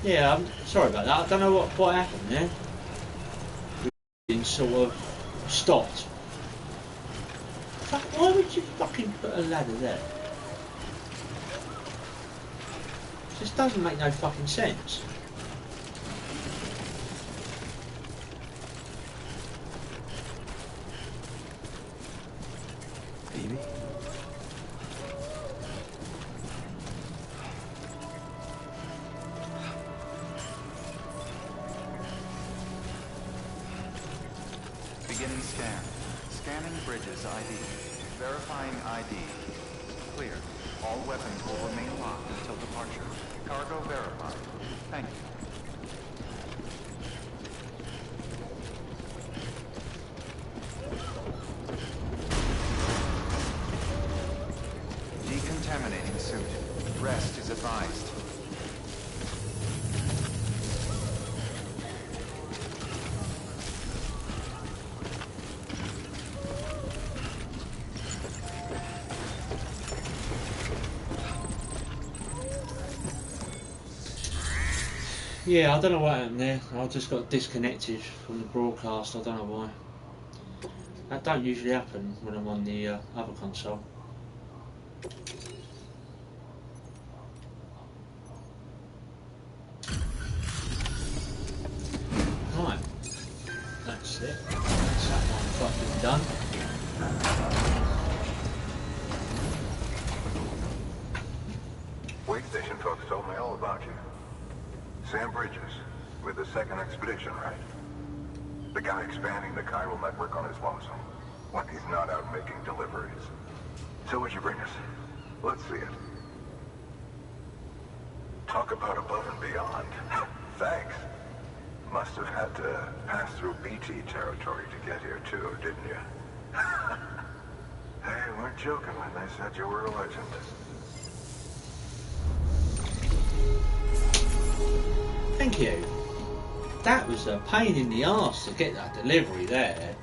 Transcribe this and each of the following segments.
Yeah, I'm sorry about that. I don't know what quite happened there. It sort of stopped. Fuck, why would you fucking put a ladder there? It just doesn't make no fucking sense. Baby? Beginning scan. Scanning bridges ID. Verifying ID. Clear. All weapons will remain locked until departure. Cargo verified. Thank you. Decontaminating suit. Rest is advised. Yeah, I don't know what happened there. I just got disconnected from the broadcast. I don't know why. That don't usually happen when I'm on the other console. Right, that's it. That's that one fucking done. Wait station folks told me all about you. Sam Bridges, with the second expedition, right? The guy expanding the chiral network on his lonesome, when he's not out making deliveries. So what'd you bring us? Let's see it. Talk about above and beyond. Thanks. Must have had to pass through BT territory to get here too, didn't you? Hey, weren't joking when they said you were a legend. Thank you. That was a pain in the arse to get that delivery there.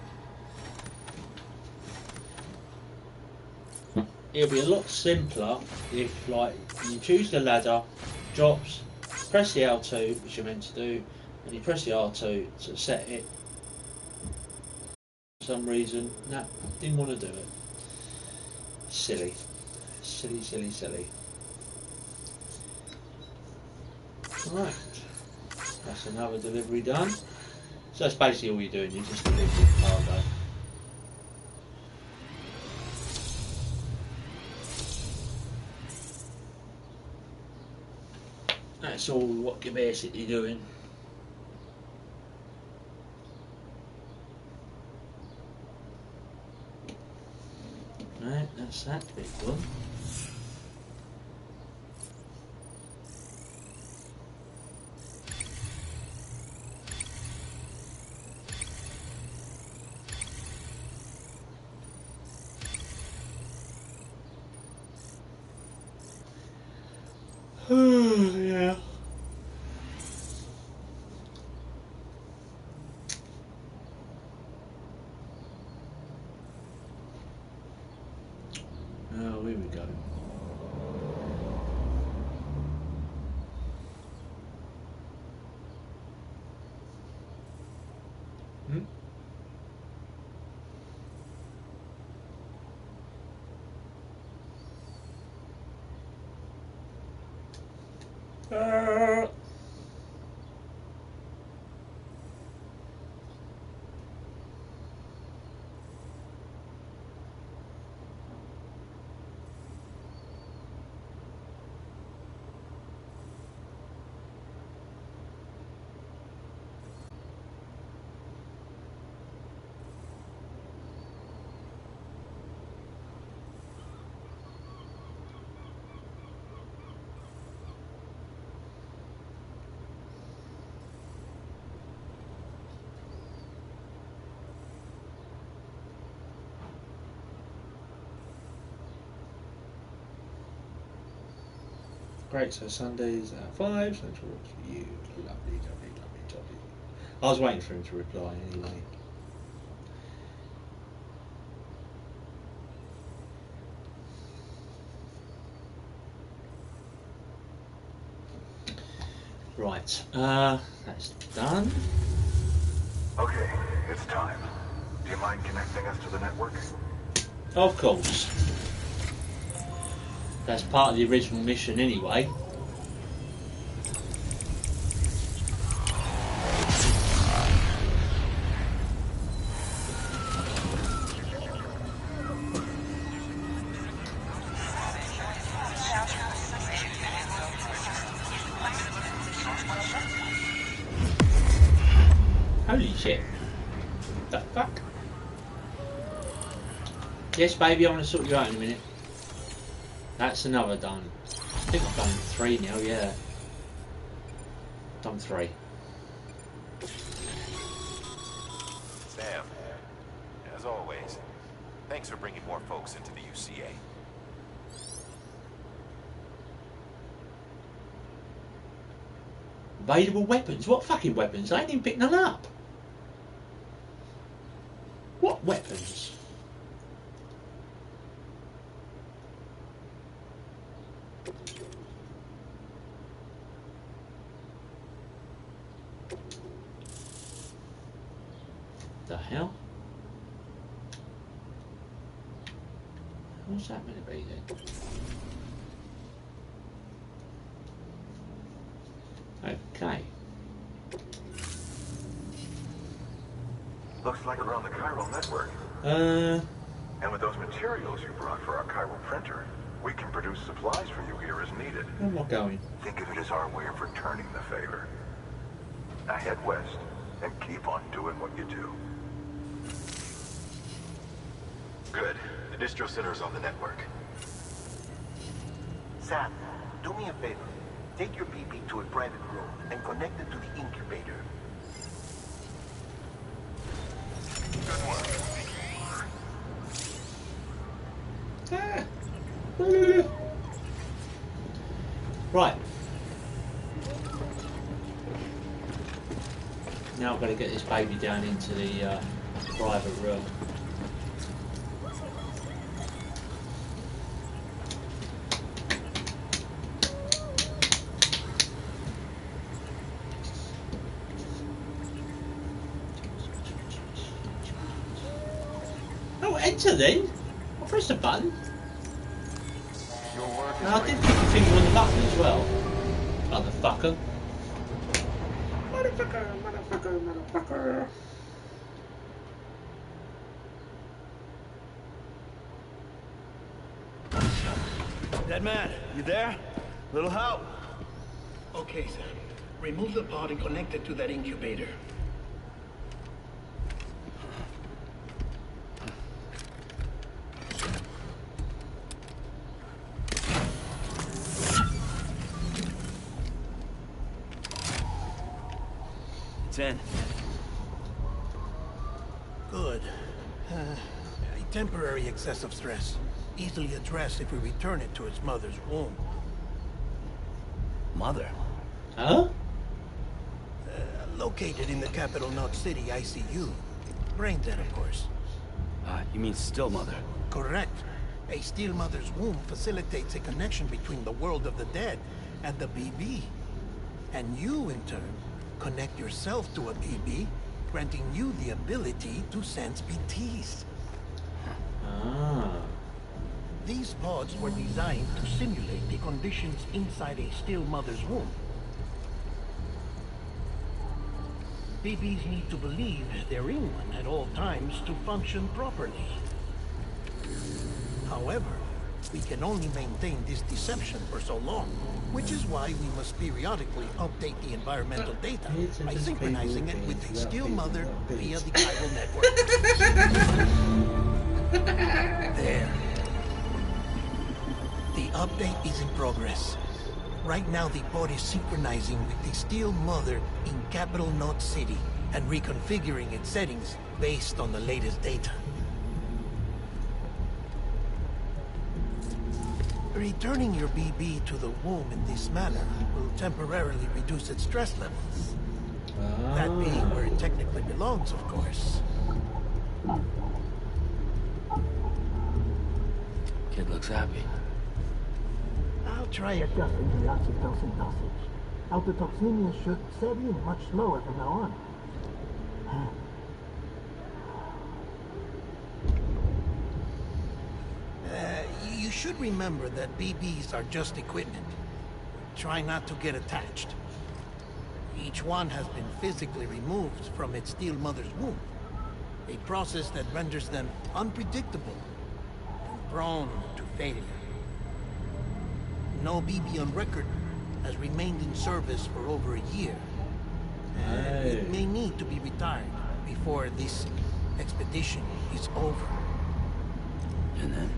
It'll be a lot simpler if, like, you choose the ladder, drops, press the L2, which you're meant to do, and you press the R2 to set it. For some reason, no, didn't want to do it. Silly. Silly, silly, silly. Right. That's another delivery done. So that's basically all you're doing, you're just delivering cargo. That's all what you're basically doing. Right, that's that bit done. Yeah. Oh, here we go. Hmm? Uh, Great, so Sundays at 5, Central works for you. Lovely, lovely, lovely, lovely. I was waiting for him to reply anyway. Right, that's done. Okay, it's time. Do you mind connecting us to the network? Of course. That's part of the original mission anyway. Holy shit. The fuck? Yes, baby, I'm going to sort you out in a minute. That's another done. I think I've done 3 now, yeah. Done 3. Sam, as always, thanks for bringing more folks into the UCA. Available weapons? What fucking weapons? I ain't even picked none up. What weapons? The hell? What's that meant to be then? Okay. Looks like we're on the chiral network. And with those materials you brought for our chiral printer, we can produce supplies for you here as needed. Where am I going? Think of it as our way of returning the favor. Now head west and keep on doing what you do. Good. The distro center is on the network. Sam, do me a favor. Take your BB to a private room and connect it to the incubator. Good work. Right. Now I've got to get this baby down into the private room. Oh, enter then. I pressed the button. Your work is And I did put the finger on the button as well. Motherfucker. Motherfucker. Dead man, you there? Little help? Okay, Sam. Remove the pod and connect it to that incubator. It's in. Good. A temporary excessive stress. Easily addressed if we return it to its mother's womb. Mother? Huh? Located in the capital Knot City ICU. Brain dead, of course. You mean still mother? Correct. A still mother's womb facilitates a connection between the world of the dead and the BB. And you, in turn, connect yourself to a BB, granting you the ability to sense BTs. Ah. These pods were designed to simulate the conditions inside a still mother's womb. BBs need to believe they're in one at all times to function properly. However, we can only maintain this deception for so long, which is why we must periodically update the environmental data by synchronizing it with a still mother via the chiral network. There. The update is in progress. Right now, the pod is synchronizing with the still mother in capital Knot City and reconfiguring its settings based on the latest data. Returning your BB to the womb in this manner will temporarily reduce its stress levels. That being where it technically belongs, of course. Kid looks happy. I'll try adjusting the oxytocin dosage. Autotoxemia should set in much slower from now on. You should remember that BBs are just equipment. Try not to get attached. Each one has been physically removed from its steel mother's womb. A process that renders them unpredictable and prone to failure. No BB on record has remained in service for over a year. It may need to be retired before this expedition is over. And then?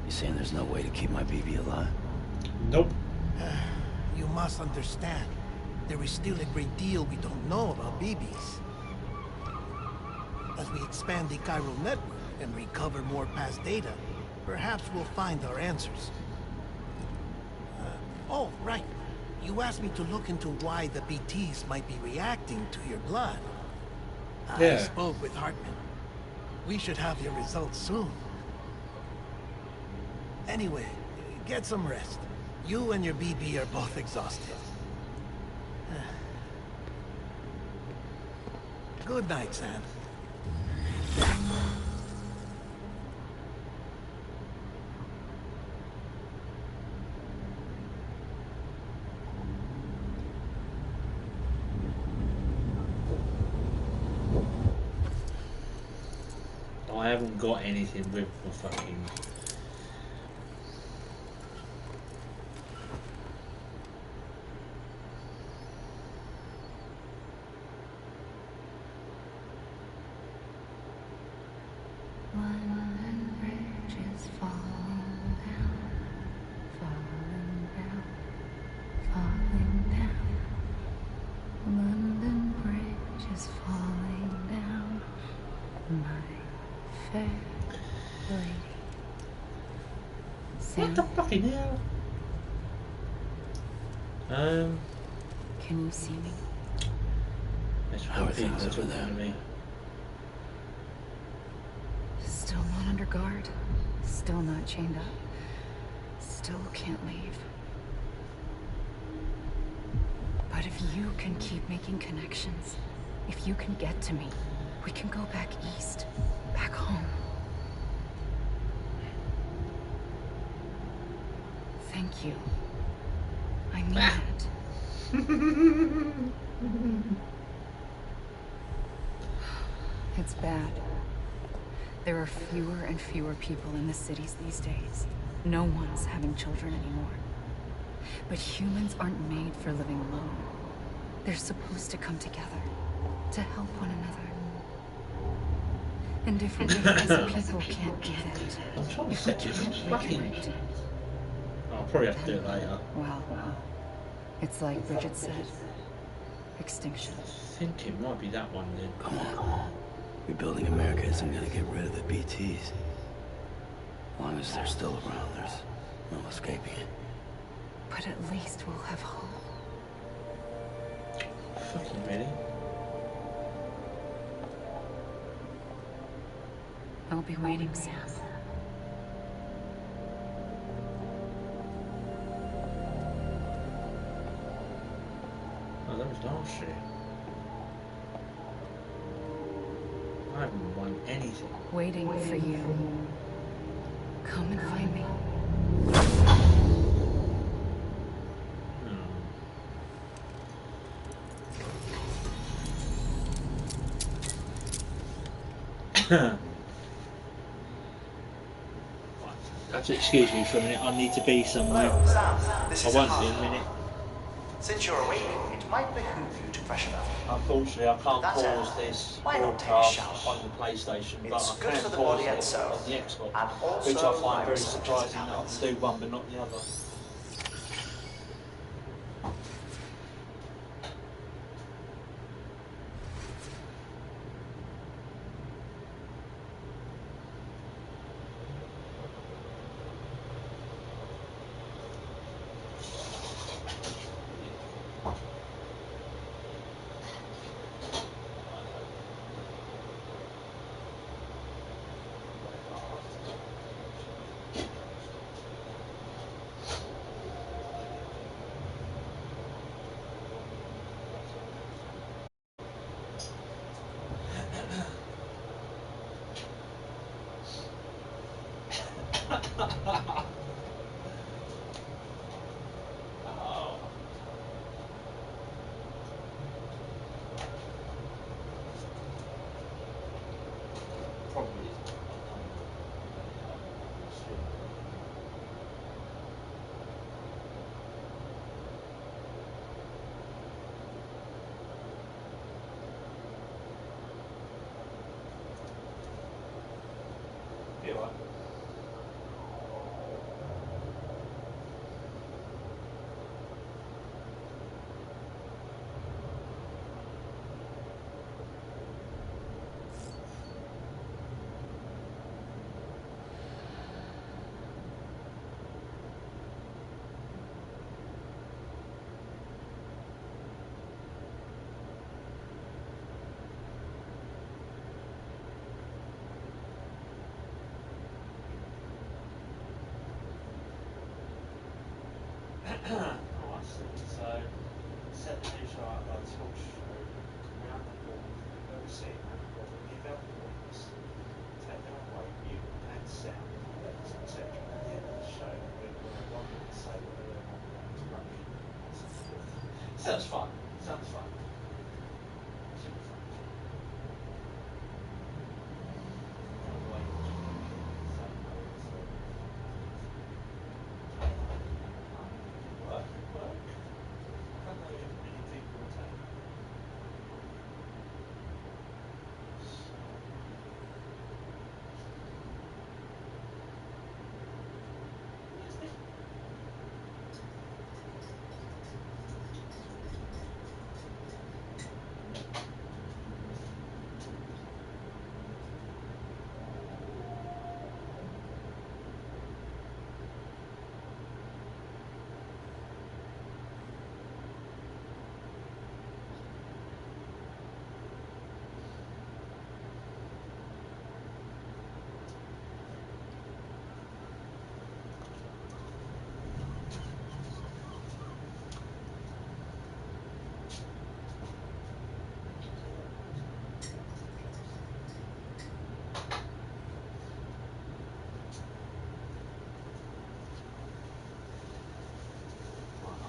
You saying there's no way to keep my BB alive? Nope. You must understand, there is still a great deal we don't know about BBs. As we expand the chiral network and recover more past data, perhaps we'll find our answers. Oh, right. You asked me to look into why the BTs might be reacting to your blood. I spoke with Hartman. We should have your results soon. Anyway, get some rest. You and your BB are both exhausted. Good night, Sam. I haven't got anything with my fucking... London Bridge is falling down, falling down, falling down. London Bridge is falling down, my fair lady. Sam, What the fucking hell? can you see me? That's How are what people things are over talking there? to me. Still not under guard, still not chained up, still can't leave. But if you can keep making connections, if you can get to me, we can go back east, back home. Thank you. I mean it. It's bad. There are fewer and fewer people in the cities these days. No one's having children anymore. But humans aren't made for living alone. They're supposed to come together, to help one another. And if we as a people can't get it, I'm trying to if we set this can't fucking... reconnect, I'll probably have to do it later. well, it's like Bridget said, extinction. I think it might be that one then. Come on. Rebuilding America isn't gonna get rid of the BTs. As long as they're still around, there's no escaping it. But at least we'll have hope. Fucking really? I'll be waiting, Sam. Oh, that was last year. I haven't won anything. Waiting for you. Come and find me. Have to excuse me for a minute, I need to be somewhere. Hello, Sam. This I is won't be in a Hartman. minute. Since you're awake, it might behoove you to freshen up. Unfortunately, I can't That's pause it. this Why not take a broadcast shower? on the PlayStation, but It's I good can for the pause body it and soul, on the Xbox, and also which I find very virus surprising that I repellents. can do one but not the other. Oh. Probably isn't. Be alright. Alright, so set the news right by torch around the board, very set around the board, give out the wings, take them away, mute and sound, effects, etc. At the end of the show, we're no longer to say whether or not we're going to rubbish or something. Sounds fun. Sounds fun. Should be fun.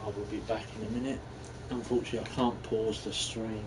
I will be back in a minute. Unfortunately, I can't pause the stream.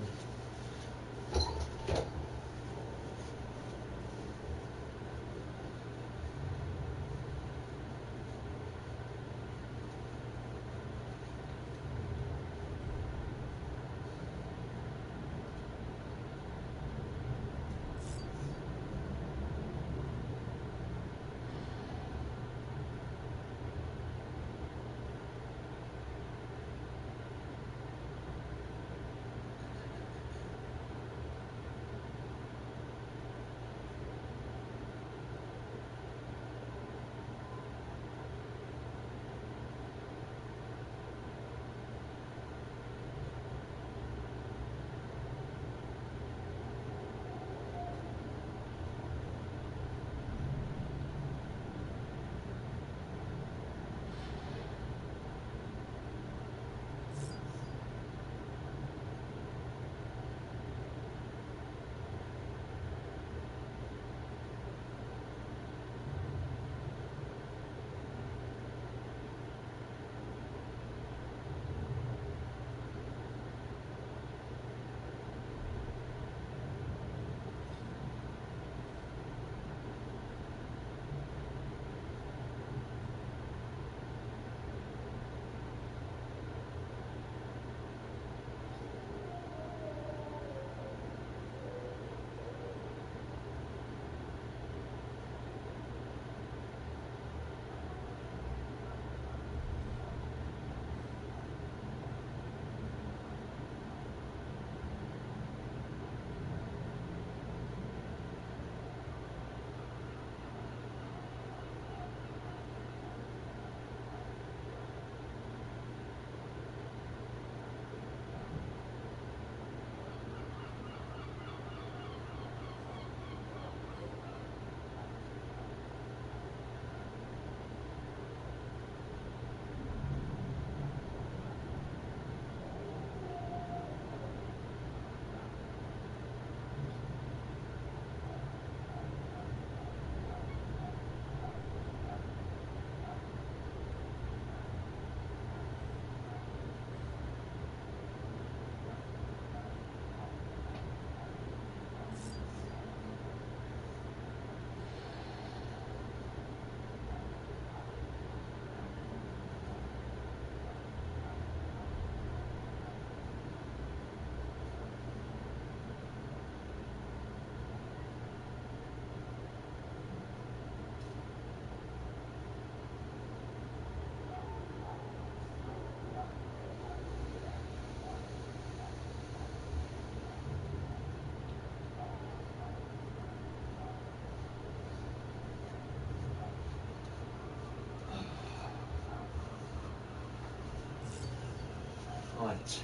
Right.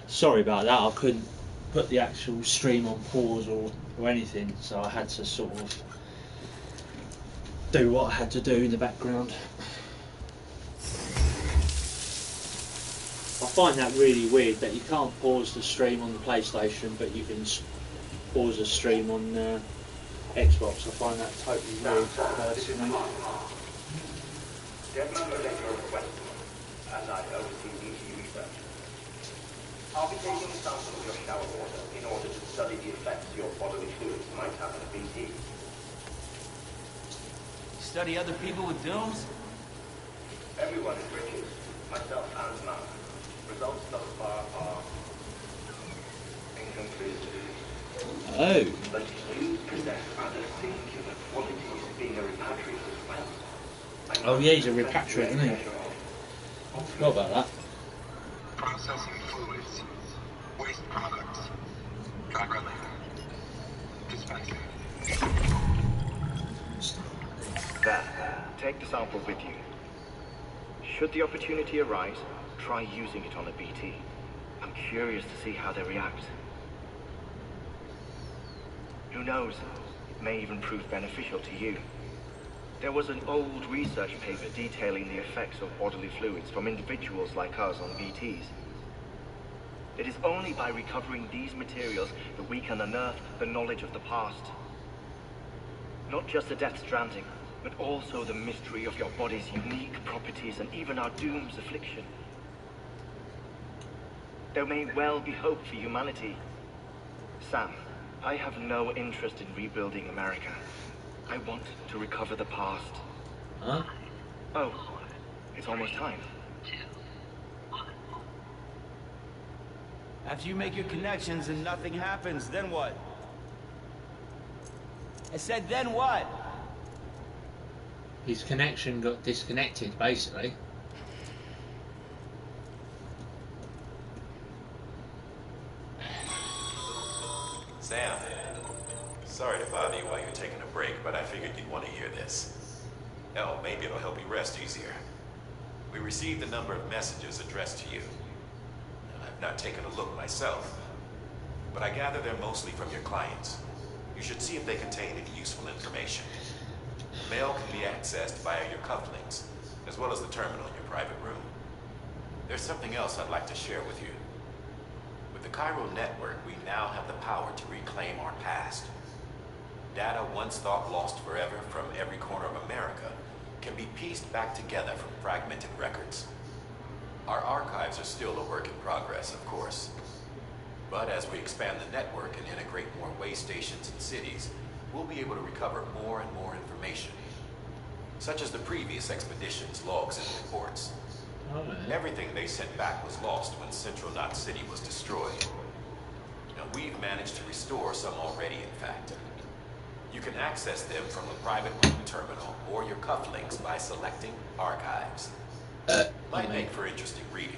Sorry about that, I couldn't put the actual stream on pause or anything, so I had to sort of do what I had to do in the background. I find that really weird that you can't pause the stream on the PlayStation, but you can pause the stream on Xbox. I find that totally weird, personally. Deadman will take your request, as I oversee DT research. I'll be taking a sample of your shower water in order to study the effects your bodily fluids might have on a BT. Study other people with dooms? Everyone is Richard, myself and Mark. Results thus far are inconclusive. Oh. But you possess other singular qualities, being a repatriate as well. Oh yeah, he's a repatriate, isn't he? I forgot about that. Processing fluids. Waste products. Tracker link. Dispensing. There. Take the sample with you. Should the opportunity arise, try using it on a BT. I'm curious to see how they react. Who knows? It may even prove beneficial to you. There was an old research paper detailing the effects of bodily fluids from individuals like us on BTs. It is only by recovering these materials that we can unearth the knowledge of the past. Not just the Death Stranding, but also the mystery of your body's unique properties and even our doom's affliction. There may well be hope for humanity. Sam, I have no interest in rebuilding America. I want to recover the past. Huh? Oh, it's almost time. After you make your connections and nothing happens, then what? I said, then what? His connection got disconnected, basically. Sam, sorry to bother you while you're taking a break, but I figured you'd want to hear this. Hell, maybe it'll help you rest easier. We received a number of messages addressed to you. I've not taken a look myself, but I gather they're mostly from your clients. You should see if they contain any useful information. Mail can be accessed via your cufflinks, as well as the terminal in your private room. There's something else I'd like to share with you. With the Cairo network, we now have the power to reclaim our past. Data once thought lost forever from every corner of America can be pieced back together from fragmented records. Our archives are still a work in progress, of course. But as we expand the network and integrate more way stations and cities, we'll be able to recover more and more information, such as the previous expedition's logs and reports. Oh, man. Everything they sent back was lost when Central Knot City was destroyed. Now, we've managed to restore some already, in fact. You can access them from the private room terminal or your cufflinks by selecting Archives. Might make for interesting reading.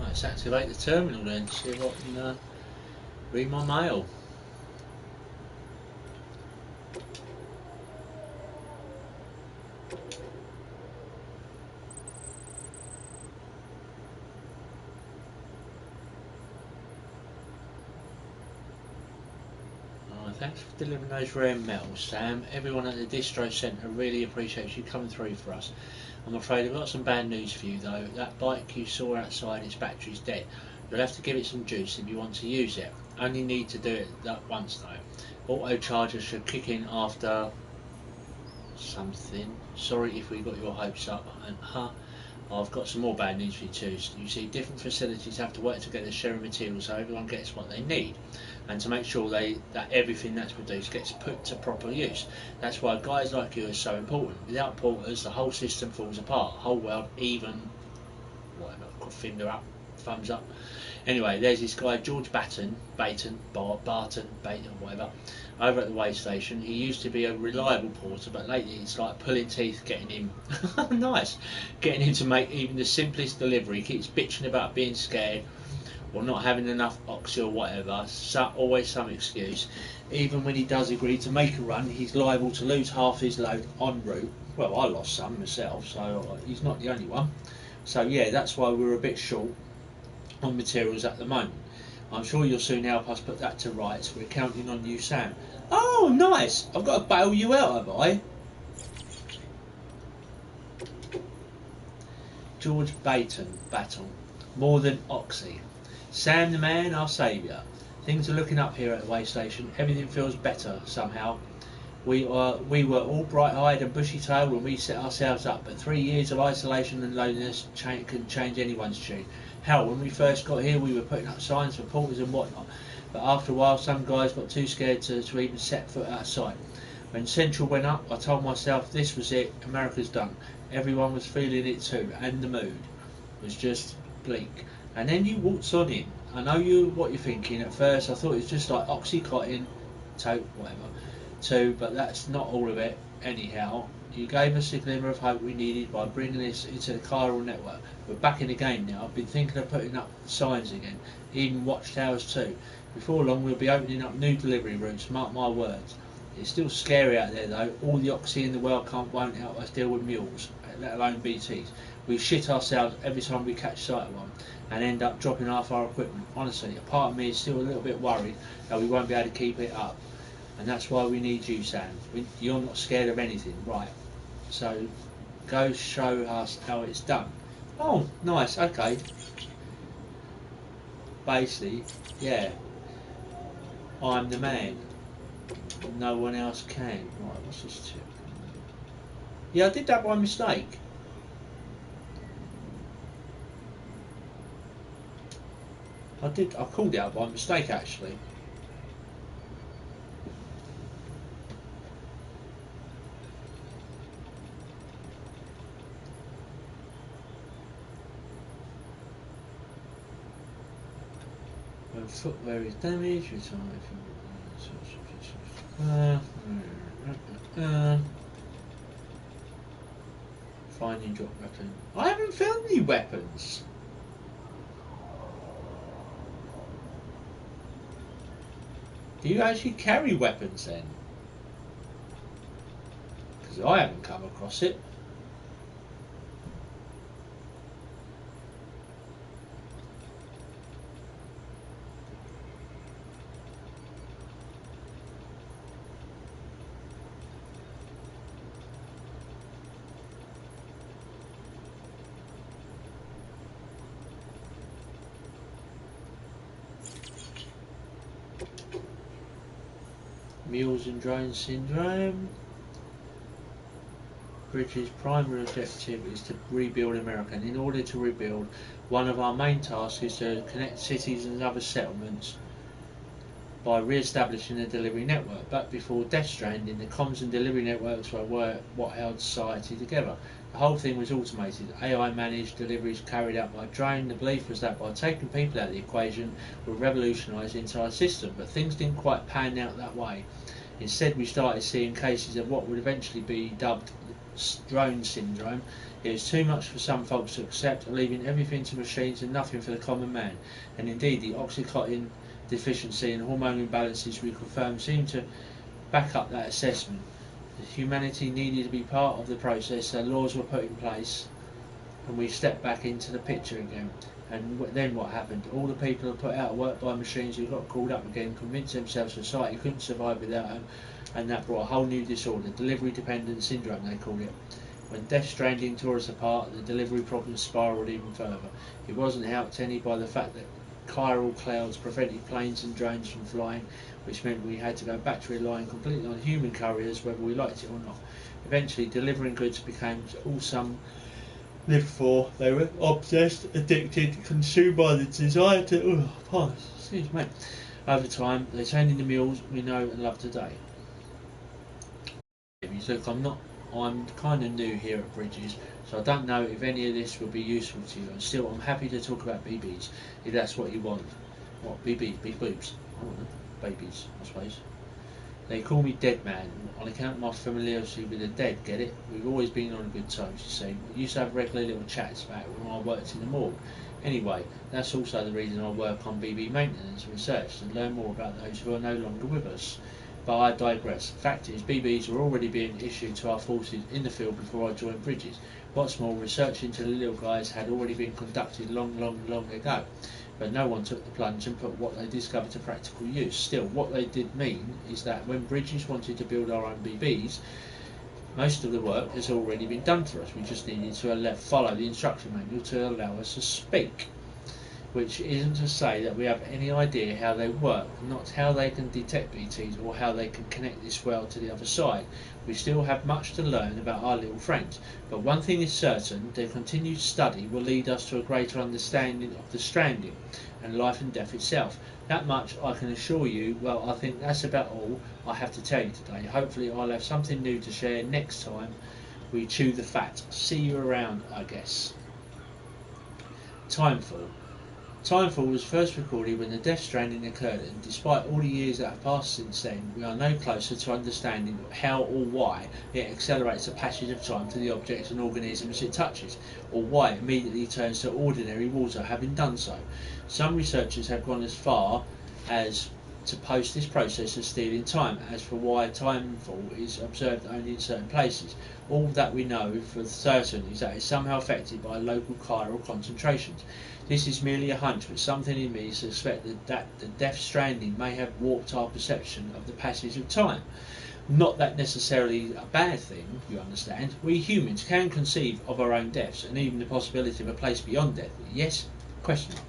Let's activate the terminal then, see if I can read my mail. Thanks for delivering those rare metals, Sam. Everyone at the distro centre really appreciates you coming through for us. I'm afraid I've got some bad news for you though. That bike you saw outside, its battery's dead. You'll have to give it some juice if you want to use it. Only need to do it that once though. Auto charger should kick in after something. Sorry if we got your hopes up. And I've got some more bad news for you too. You see, different facilities have to work together, sharing materials so everyone gets what they need, and to make sure that everything that's produced gets put to proper use. That's why guys like you are so important. Without porters, the whole system falls apart. Whole world, even whatever, finger up, thumbs up. Anyway, there's this guy George Barton, whatever, over at the way station. He used to be a reliable porter, but lately it's like pulling teeth getting him nice, getting him to make even the simplest delivery. He keeps bitching about being scared or not having enough oxy or whatever. Always some excuse. Even when he does agree to make a run, he's liable to lose half his load en route. Well, I lost some myself, so he's not the only one. So yeah, that's why we're a bit short on materials at the moment. I'm sure you'll soon help us put that to rights. We're counting on you, Sam. Oh, nice! I've got to bail you out, have I? George Baton. More than Oxy. Sam the man, our saviour. Things are looking up here at the way station. Everything feels better somehow. We were all bright-eyed and bushy-tailed when we set ourselves up, but 3 years of isolation and loneliness can change anyone's tune. Hell, when we first got here, we were putting up signs for porters and whatnot, but after a while, some guys got too scared to even set foot outside. When Central went up, I told myself this was it, America's done. Everyone was feeling it too, and the mood was just bleak. And then you waltz on in. I know what you're thinking. At first, I thought it was just like Oxycontin, tote, whatever. Too, but that's not all of it. Anyhow, you gave us a glimmer of hope we needed by bringing us into the chiral network. We're back in the game now. I've been thinking of putting up signs again, even watchtowers too. Before long, we'll be opening up new delivery routes. Mark my words. It's still scary out there though. All the oxy in the world won't help us deal with mules, let alone BTs. We shit ourselves every time we catch sight of one and end up dropping half our equipment. Honestly, a part of me is still a little bit worried that we won't be able to keep it up. And that's why we need you, Sam. You're not scared of anything, right? So, go show us how it's done. Oh, nice, okay. Basically, yeah. I'm the man. No one else can. Right, what's this tip? Yeah, I did that by mistake. I called it out by mistake, actually. When footwear is damaged, finding drop weapon. I haven't found any weapons. Do you actually carry weapons then? Because I haven't come across it. Mules and Drone Syndrome. Bridges' primary objective is to rebuild America, and in order to rebuild, one of our main tasks is to connect cities and other settlements by re-establishing a delivery network. But before Death Stranding, the comms and delivery networks were what held society together. The whole thing was automated. AI managed deliveries carried out by drone. The belief was that by taking people out of the equation would revolutionise the entire system, but things didn't quite pan out that way. Instead, we started seeing cases of what would eventually be dubbed drone syndrome. It was too much for some folks to accept, leaving everything to machines and nothing for the common man. And indeed, the Oxycontin deficiency and hormone imbalances we confirmed seemed to back up that assessment. Humanity needed to be part of the process, so laws were put in place, and we stepped back into the picture again. And then what happened? All the people who put out of work by machines who got called up again convinced themselves society couldn't survive without them, and that brought a whole new disorder, delivery dependent syndrome they called it. When Death Stranding tore us apart, the delivery problems spiralled even further. It wasn't helped any by the fact that chiral clouds prevented planes and drones from flying, which meant we had to go back to relying completely on human couriers, whether we liked it or not. Eventually, delivering goods became all some lived for. They were obsessed, addicted, consumed by the desire to excuse me. Over time, they turned into mules we know and love today. Look, I'm not I'm kind of new here at Bridges, so I don't know if any of this will be useful to you, and still I'm happy to talk about BBs, if that's what you want. What, BBs? Big boobs? I don't know. Babies, I suppose. They call me Dead Man, on account of my familiarity with the dead, get it? We've always been on good terms, you see. We used to have regular little chats about it when I worked in the morgue. Anyway, that's also the reason I work on BB maintenance research, to learn more about those who are no longer with us. But I digress. Fact is, BBs were already being issued to our forces in the field before I joined Bridges. What's more, research into the little guys had already been conducted long ago. But no one took the plunge and put what they discovered to practical use. Still, what they did mean is that when Bridges wanted to build our own BBs, most of the work has already been done for us. We just needed to follow the instruction manual to allow us to speak. Which isn't to say that we have any idea how they work, not how they can detect BTs or how they can connect this world to the other side. We still have much to learn about our little friends, but one thing is certain, their continued study will lead us to a greater understanding of the Stranding and life and death itself. That much I can assure you. Well, I think that's about all I have to tell you today. Hopefully I'll have something new to share next time we chew the fat. See you around, I guess. Timefall. Timefall was first recorded when the Death Stranding occurred, and despite all the years that have passed since then, we are no closer to understanding how or why it accelerates the passage of time to the objects and organisms it touches, or why it immediately turns to ordinary water, having done so. Some researchers have gone as far as to post this process as stealing time. As for why timefall is observed only in certain places, all that we know for certain is that it's somehow affected by local chiral concentrations. This is merely a hunch, but something in me suspects that the Death Stranding may have warped our perception of the passage of time. Not that necessarily a bad thing, you understand. We humans can conceive of our own deaths, and even the possibility of a place beyond death. Yes? Question mark.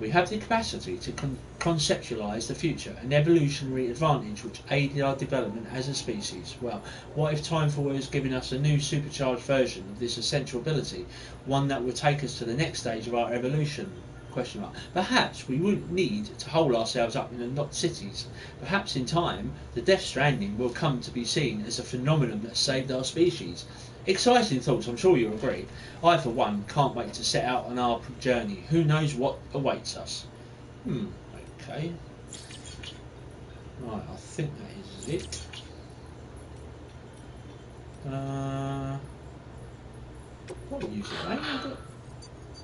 We have the capacity to conceptualise the future, an evolutionary advantage which aided our development as a species. Well, what if Timefall has given us a new supercharged version of this essential ability, one that will take us to the next stage of our evolution? Question mark. Perhaps we wouldn't need to hole ourselves up in not cities. Perhaps in time, the Death Stranding will come to be seen as a phenomenon that saved our species. Exciting thoughts, I'm sure you'll agree. I, for one, can't wait to set out on our journey. Who knows what awaits us? Okay. Right, I think that is it. What music, mate?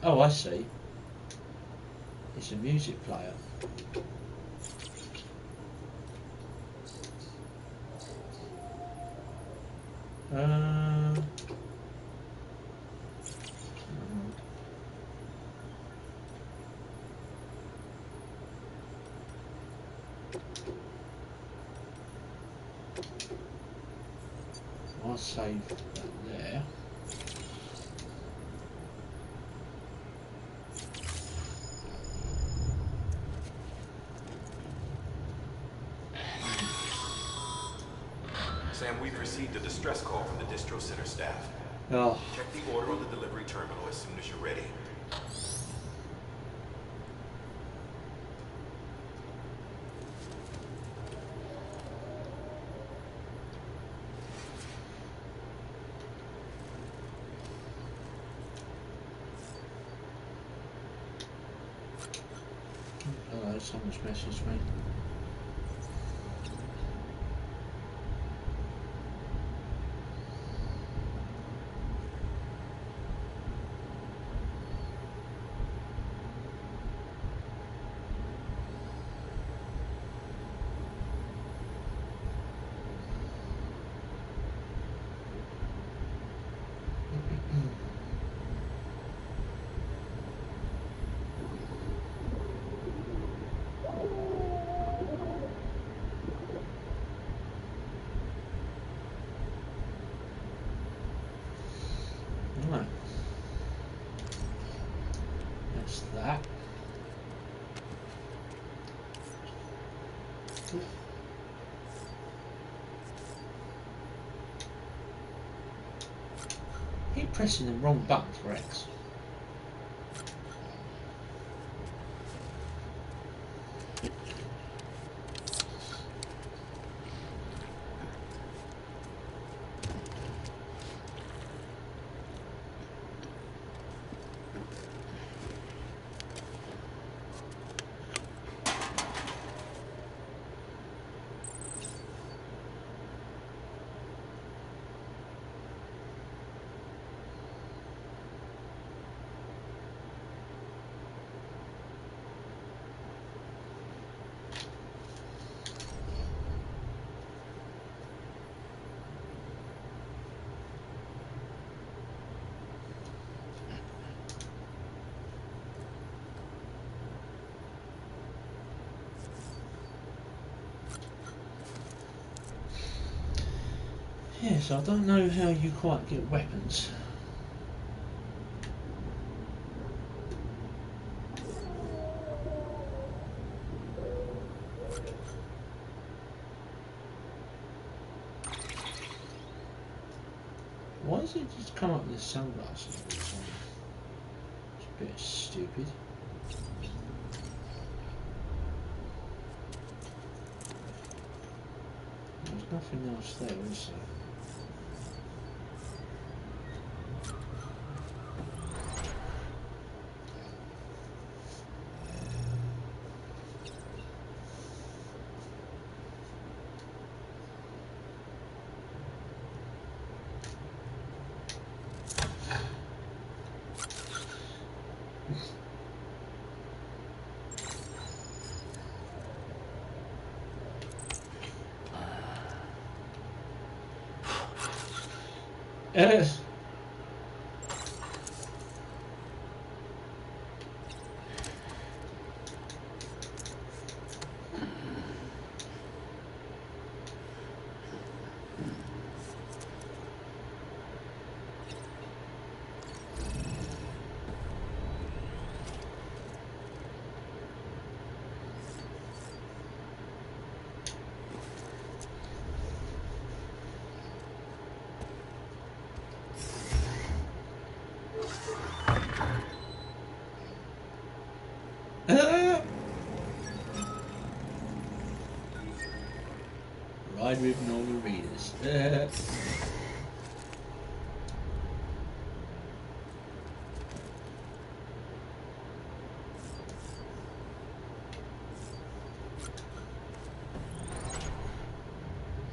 Oh, I see. It's a music player. I'll save that there. Sam, we've received a distress call from the distro center staff. Oh. Check the order on the delivery terminal as soon as you're ready. Hello, someone's messaged me. Right. That's that. Keep pressing the wrong button for X. Yes, I don't know how you quite get weapons. Why does it just come up with sunglasses all the time? It's a bit stupid. There's nothing else there, is there? Yes. Ride with normal readers.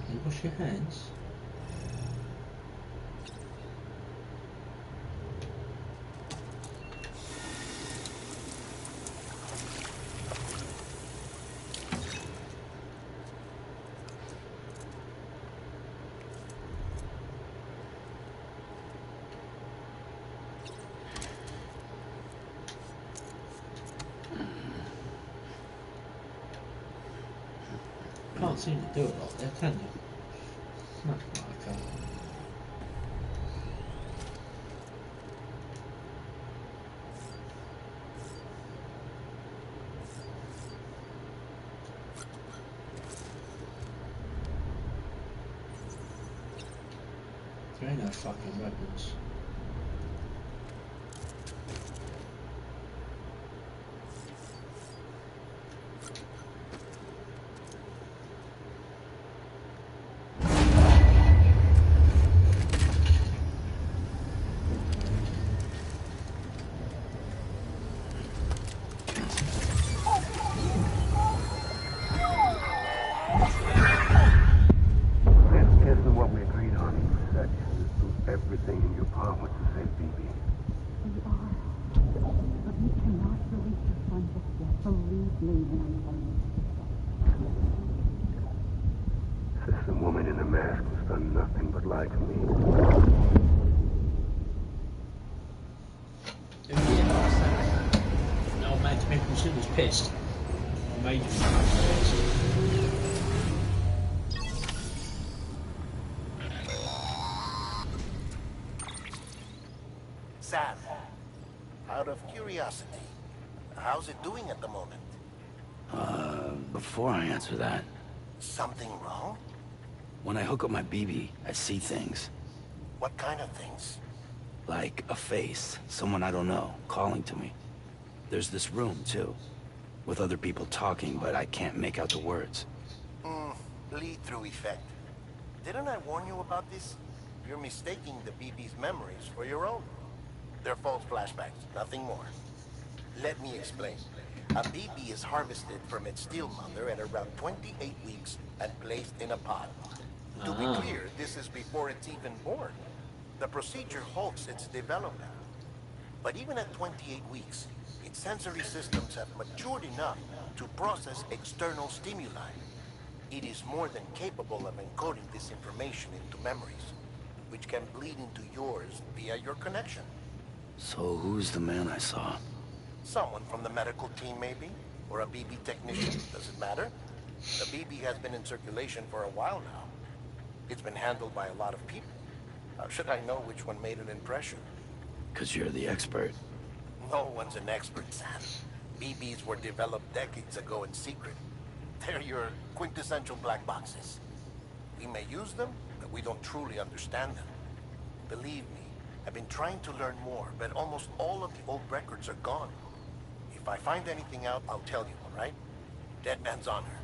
You wash your hands. Can't seem to do it like that, can you? No, I can't. There ain't no fucking weapons. Isn't what we agreed on. You said you do everything in your power to save BB. We are. But we cannot release your son just yet. Believe me when I tell you. This woman in the mask has done nothing but lie to me. No, Mads Mikkelsen was pissed. Major pissed. Sam, out of curiosity, how's it doing at the moment? Before I answer that, Something wrong? when I hook up my BB, I see things. What kind of things? Like a face, someone I don't know, calling to me. There's this room, too, with other people talking, but I can't make out the words. Lead-through effect. Didn't I warn you about this? You're mistaking the BB's memories for your own. They're false flashbacks, nothing more. Let me explain. A BB is harvested from its steel mother at around 28 weeks and placed in a pod. To be clear, this is before it's even born. The procedure halts its development. But even at 28 weeks, its sensory systems have matured enough to process external stimuli. It is more than capable of encoding this information into memories, which can bleed into yours via your connection. So who's the man I saw? Someone from the medical team, maybe? Or a BB technician, does it matter? The BB has been in circulation for a while now. It's been handled by a lot of people. How should I know which one made an impression? 'Cause you're the expert. No one's an expert, Sam. BBs were developed decades ago in secret. They're your quintessential black boxes. We may use them, but we don't truly understand them. Believe me, I've been trying to learn more, but almost all of the old records are gone. If I find anything out, I'll tell you, all right? Dead man's honor.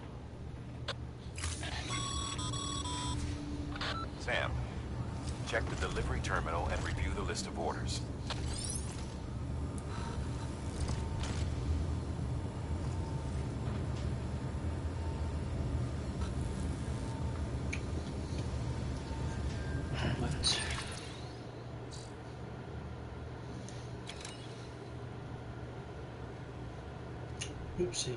Sam, check the delivery terminal and review the list of orders. What? Oopsie.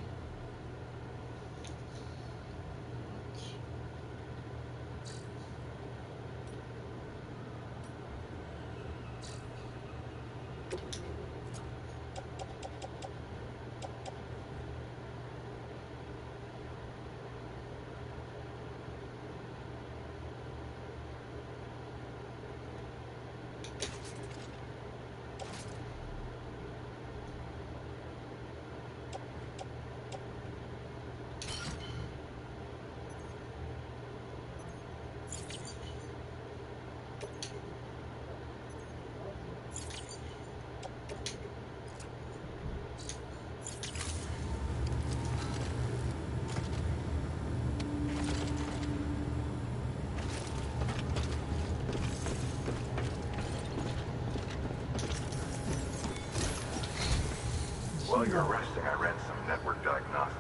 While you're resting, I ran some network diagnostics.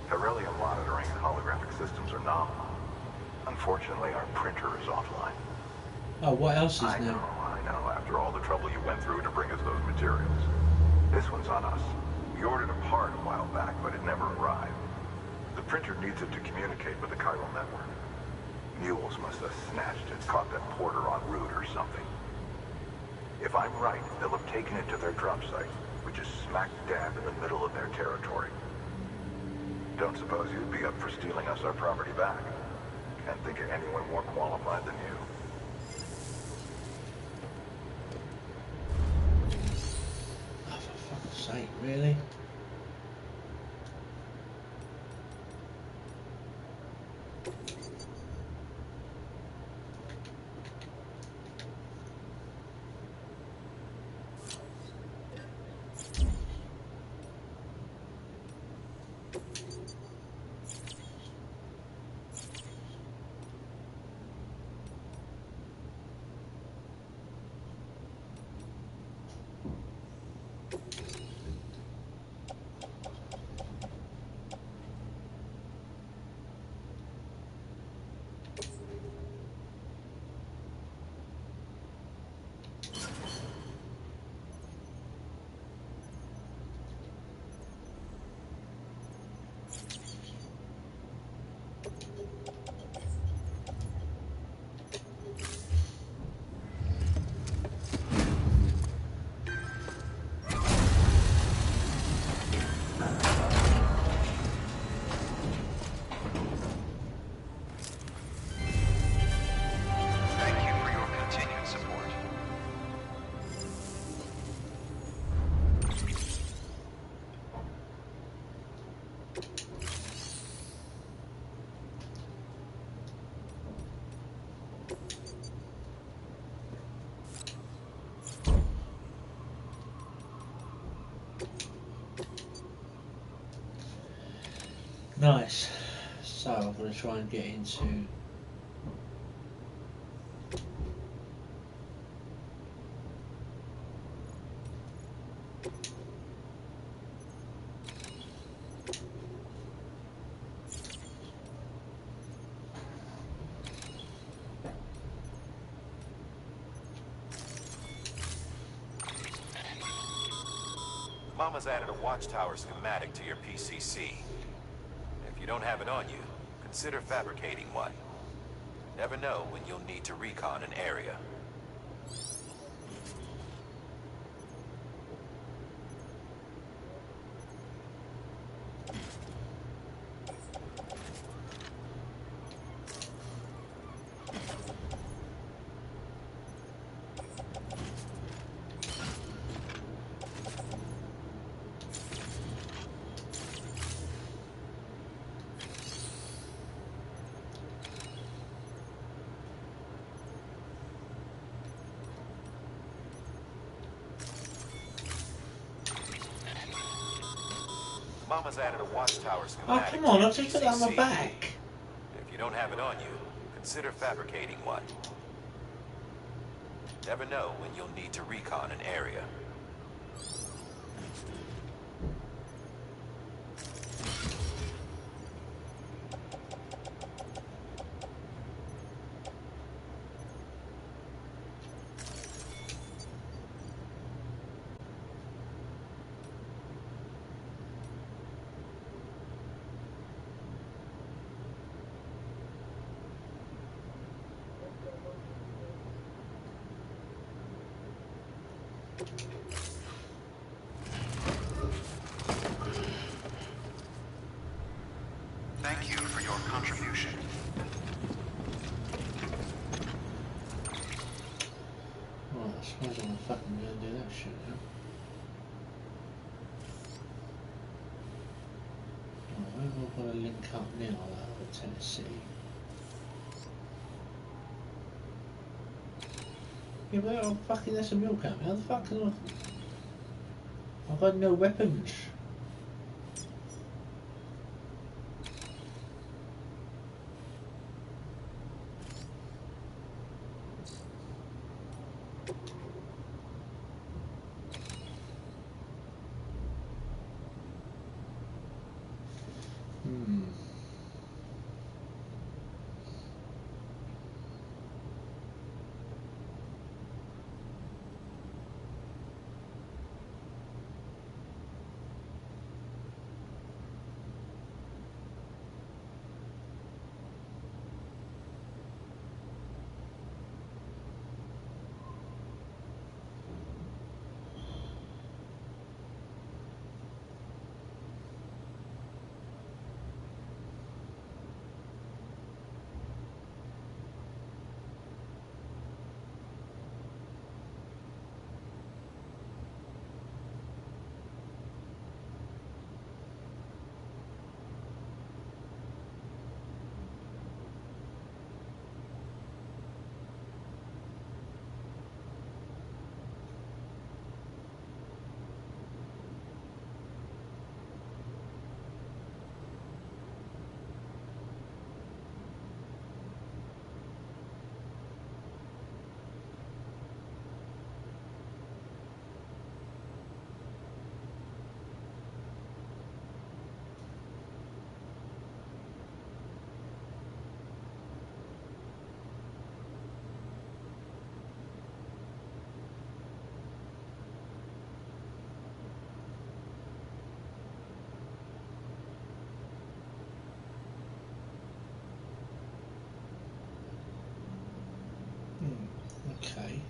Beryllium monitoring and holographic systems are nominal. Unfortunately, our printer is offline. Oh, what else is I new? know, after all the trouble you went through to bring us those materials. This one's on us. We ordered a part a while back, but it never arrived. The printer needs it to communicate with the chiral network. Mules must have snatched it, caught that porter en route or something. If I'm right, they'll have taken it to their drop site, which is smack dab in the middle of their territory. Don't suppose you'd be up for stealing us our property back? Can't think of anyone more qualified than you. Oh, for fuck's sake, really? Thank you for your continued support. Nice. So I'm going to try and get into Mama's added a watchtower schematic to your PCC. If you don't have it on you, consider fabricating one. Never know when you'll need to recon an area. has added a watchtower Oh, schematic. come on, to I've just put that on my GCC. back. If you don't have it on you, consider fabricating one. Never know when you'll need to recon an area. Thank you for your contribution. Right, I suppose I'm fucking gonna do that shit now. Right, where have I got to link up now, that other Tennessee? Yeah, but oh, fucking that's a milk camp. How the fuck can I... I've got no weapons. Okay.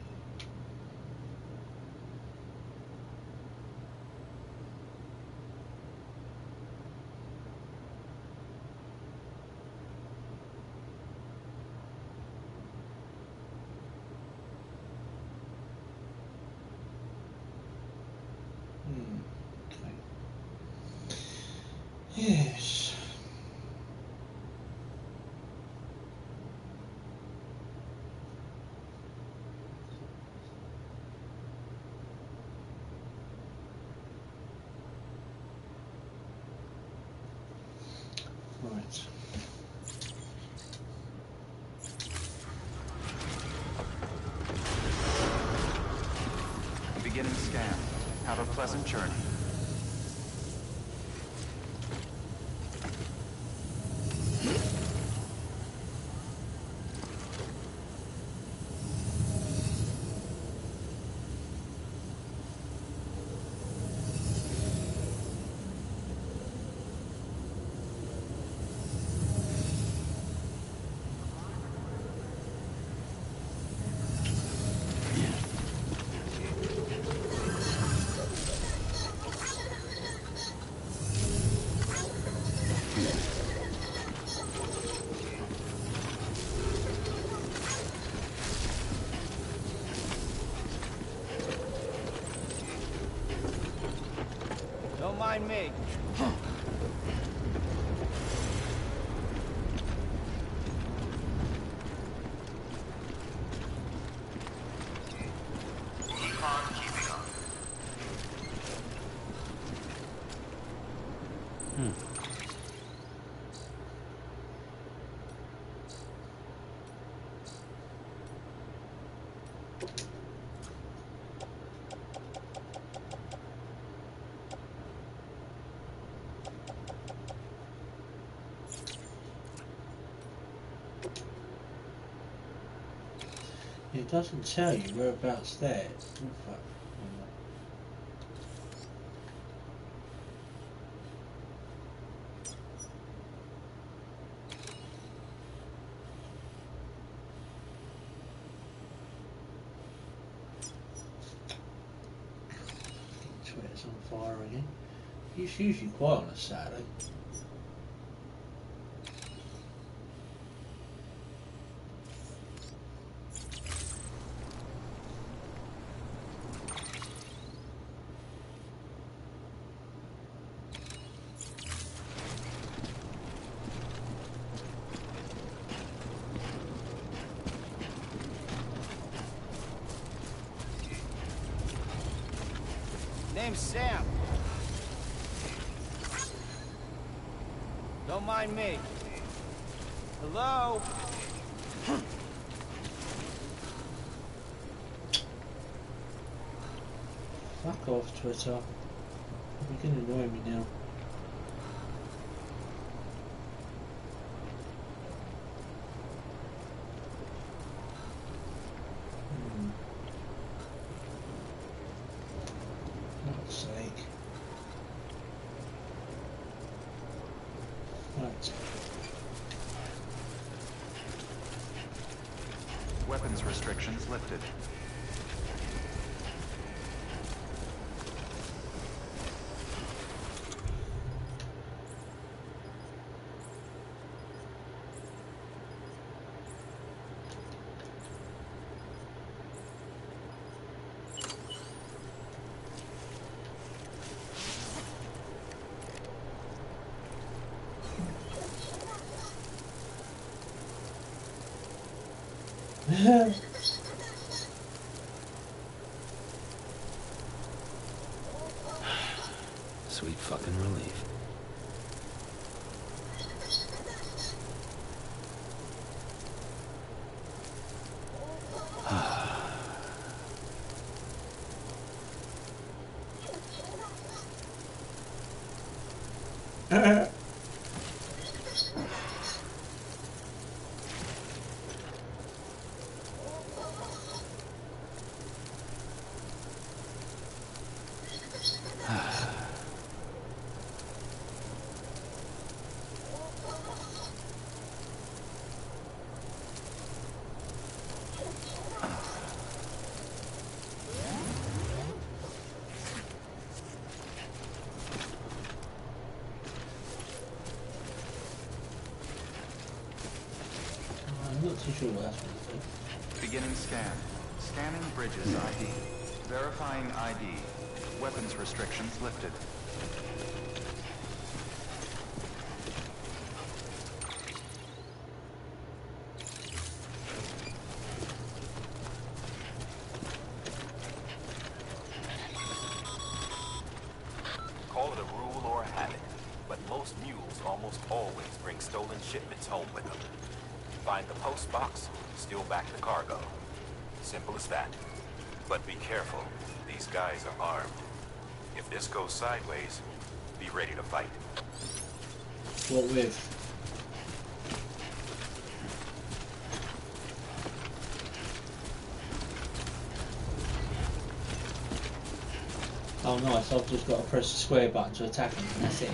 Okay. Yes. Right. Beginning scan. Have a pleasant journey. Don't mind me. Keeping up. It doesn't tell you whereabouts there. Oh, fuck. Twitter's on fire again. It's usually quiet on a Saturday. Name's Sam. Don't mind me. Hello? Fuck off, Twitter. You're gonna annoy me now. God's sake. Right. Weapons restrictions lifted. Sweet fucking relief. I'm not too sure what that's going to do. Beginning scan. Scanning bridges ID. Verifying ID. Weapons restrictions lifted. Call it a rule or a habit, but most mules almost always bring stolen shipments home with them. Find the post box, steal back the cargo. Simple as that. But be careful. These guys are armed. If this goes sideways, be ready to fight. What with? Oh nice, I've just got to press the square button to attack him and that's it.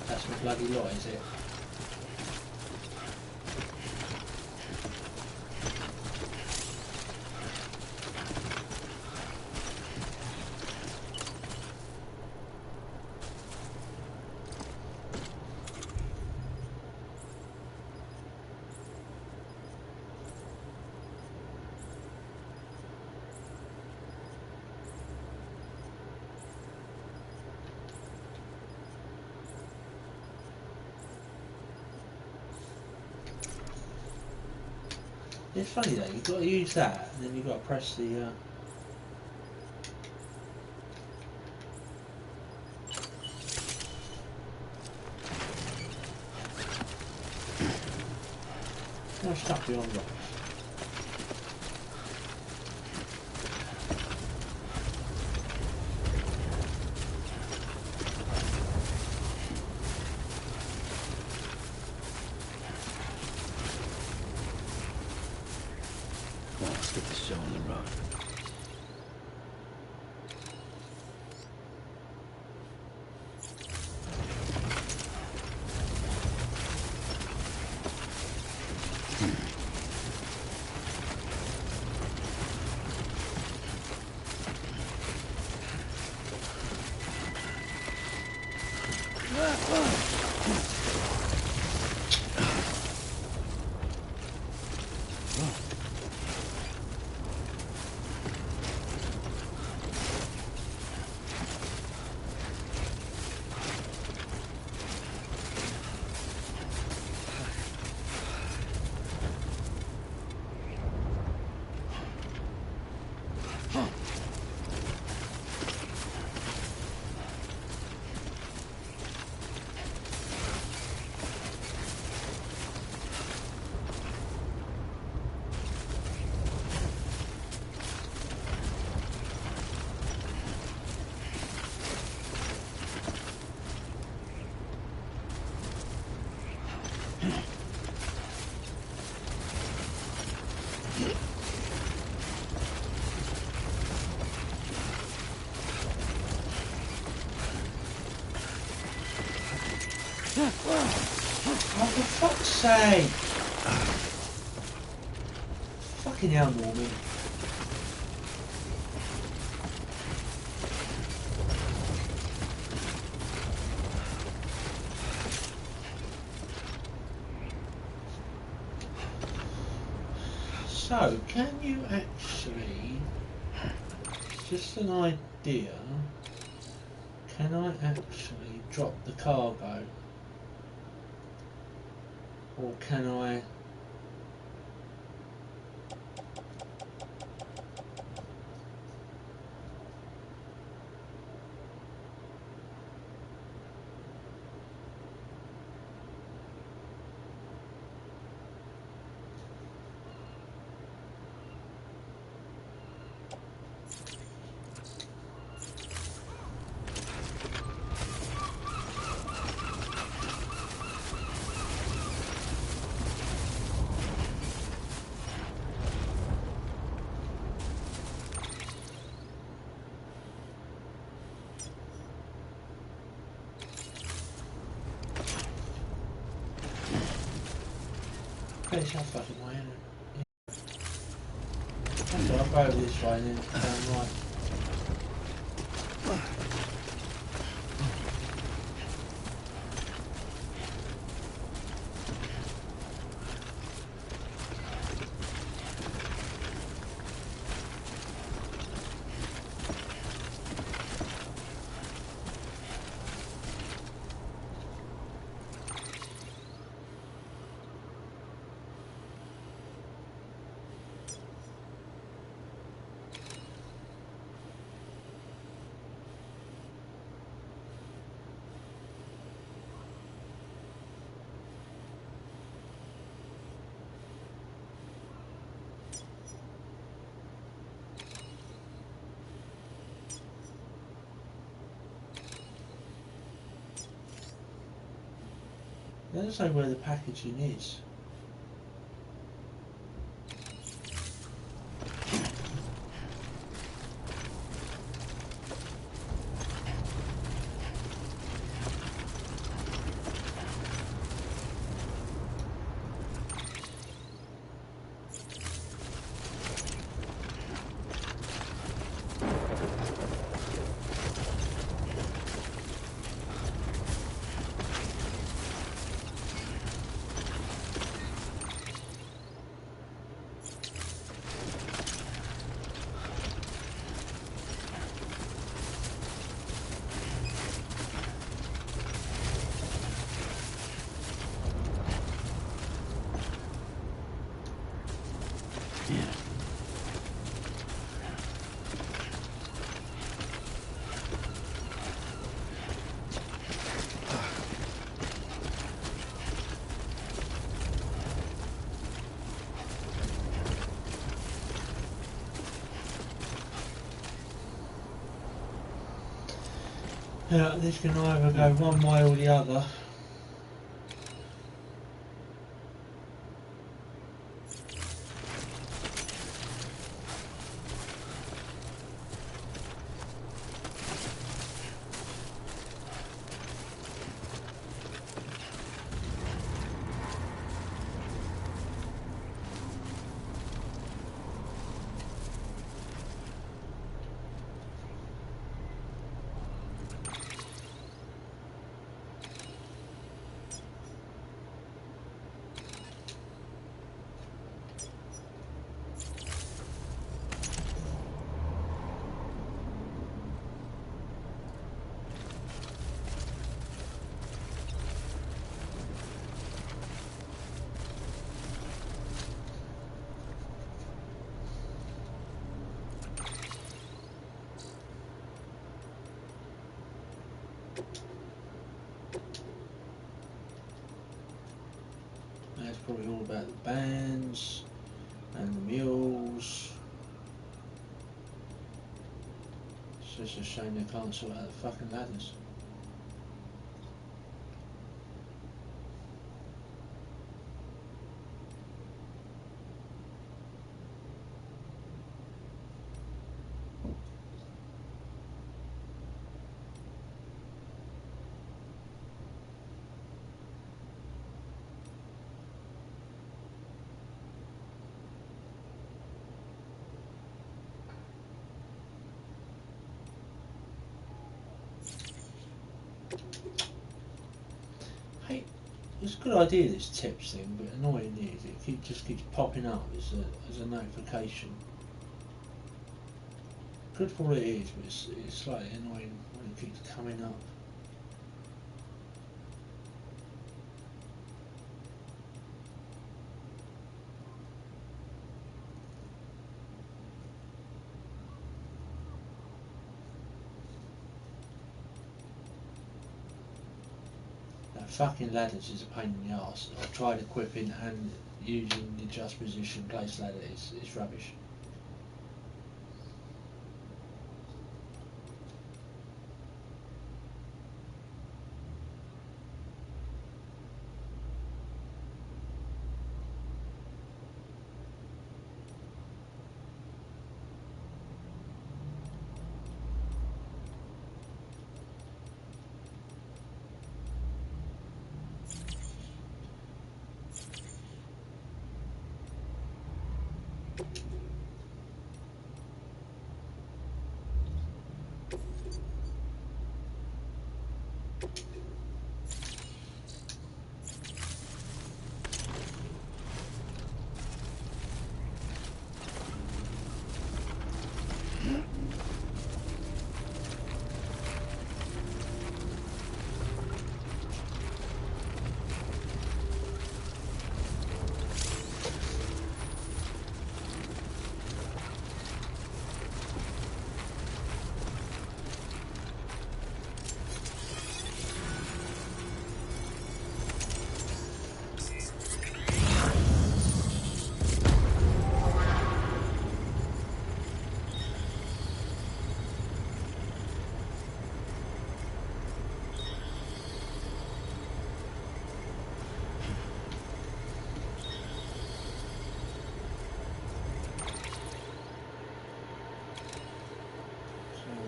That's the bloody lot, is it? It's funny though, you've got to use that, and then you've got to press the... Oh, stuck beyond rocks. Let's get this show on the road. Oh, for fuck's sake! Fucking hell, Norman. So, can you actually, just an idea, can I actually drop the cargo? Or can I... It's not fucking way, isn't it? That's all, I'll go over this way and then turn right. It doesn't say where the packaging is. Yeah, this can either go one way or the other. That's probably all about the bands and the mules. It's just a shame they can't sort out the fucking ladders. Hey, it's a good idea, this tips thing, but annoying is it just keeps popping up as a notification. Good for what it is, but it's slightly annoying when it keeps coming up. That fucking ladders is a pain in the arse. I've tried equipping and using the adjust position place ladder, it's rubbish.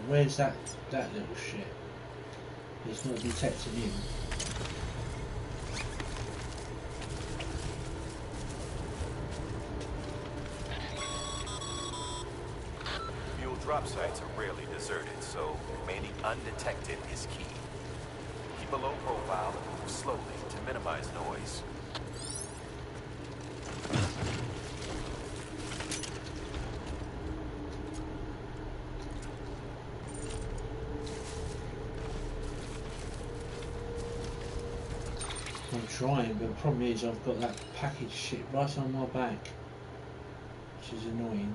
Where's that little shit? It's not detecting him. Fuel drop sites are rarely deserted, so remaining undetected is key. Keep a low profile and move slowly to minimize noise. I'm trying, but the problem is I've got that package shit right on my back, which is annoying.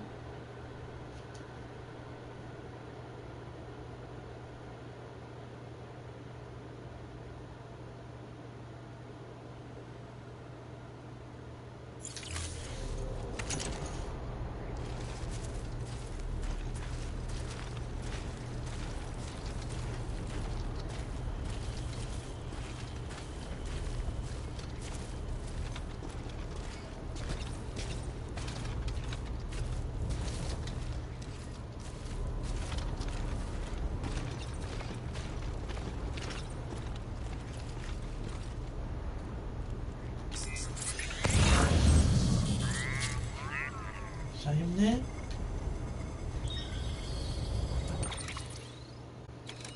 Is that him there?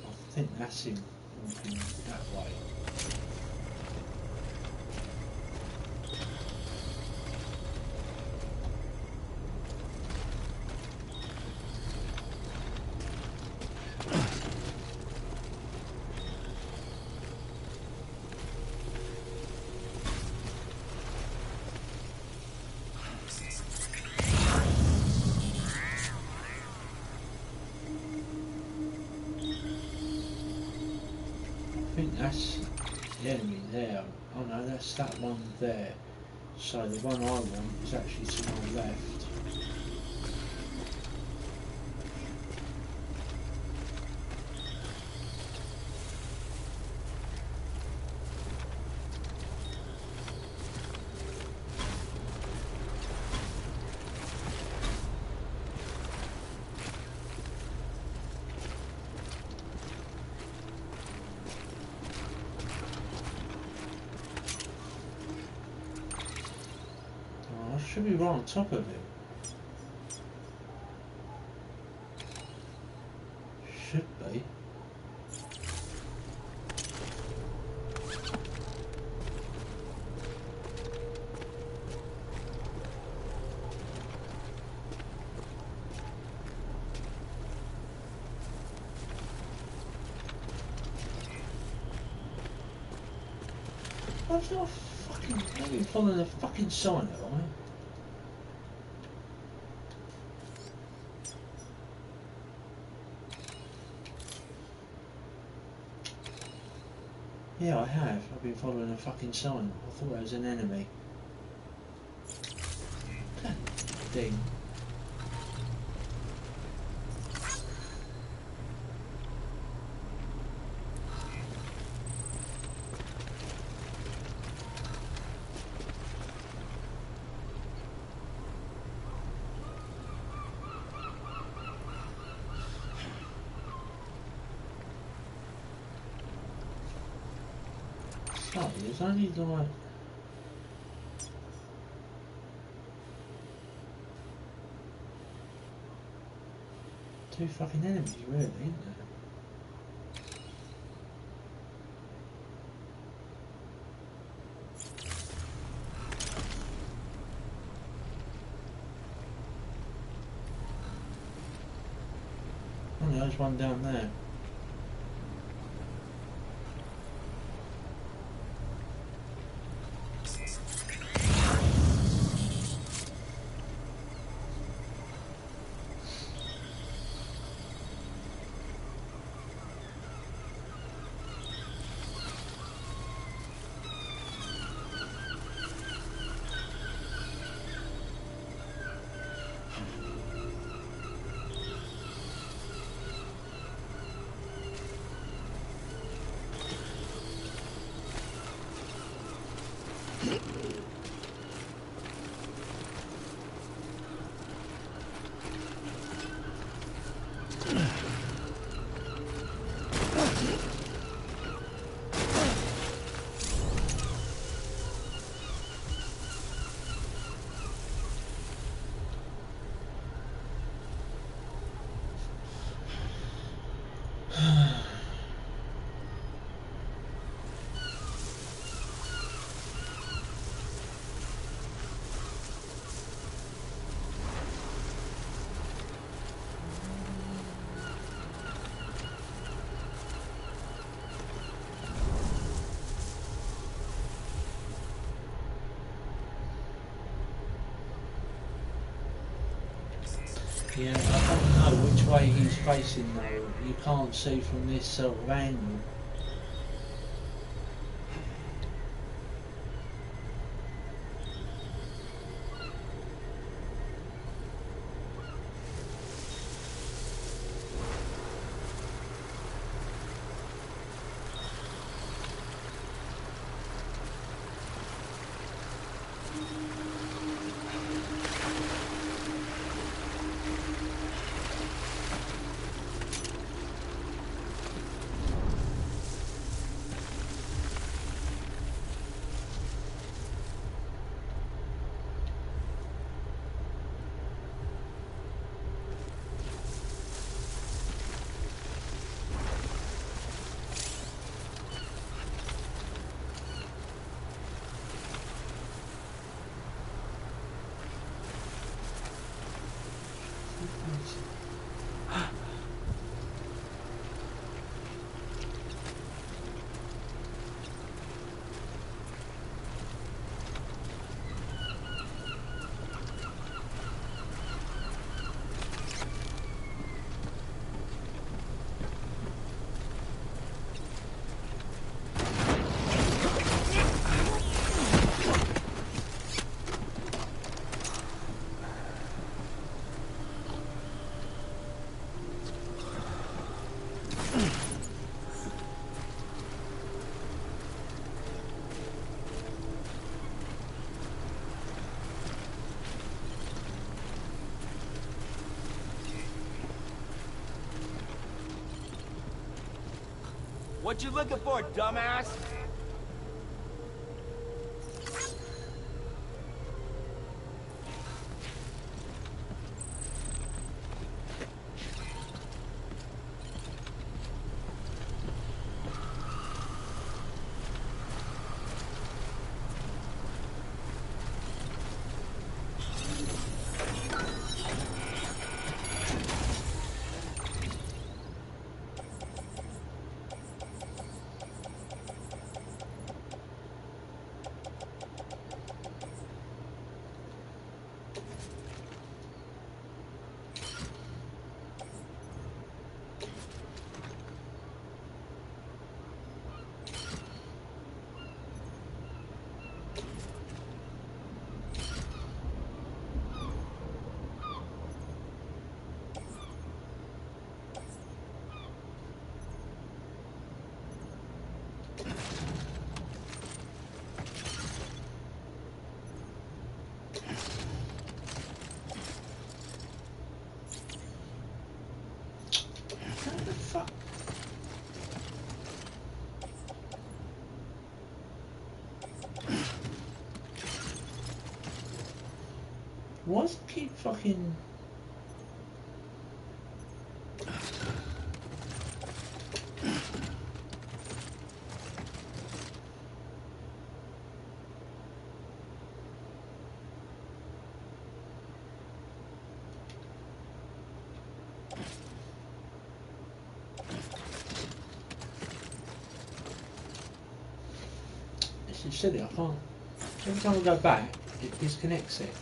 I think that's him walking that way. I think that's the enemy there. Oh no, that's that one there. So the one I want is actually to my left. Should be right on top of him. Should be. I've not fucking maybe following the fucking sign, have I? Yeah, I have. I've been following a fucking sign. I thought it was an enemy. God dang. Oh, there's only like two fucking enemies, really, isn't there? Oh, there's one down there. Yeah, I don't know which way he's facing though. You can't see from this sort of angle. What you looking for, dumbass? Why does it keep fucking... This is silly, I can't... Every time I go back, it disconnects it.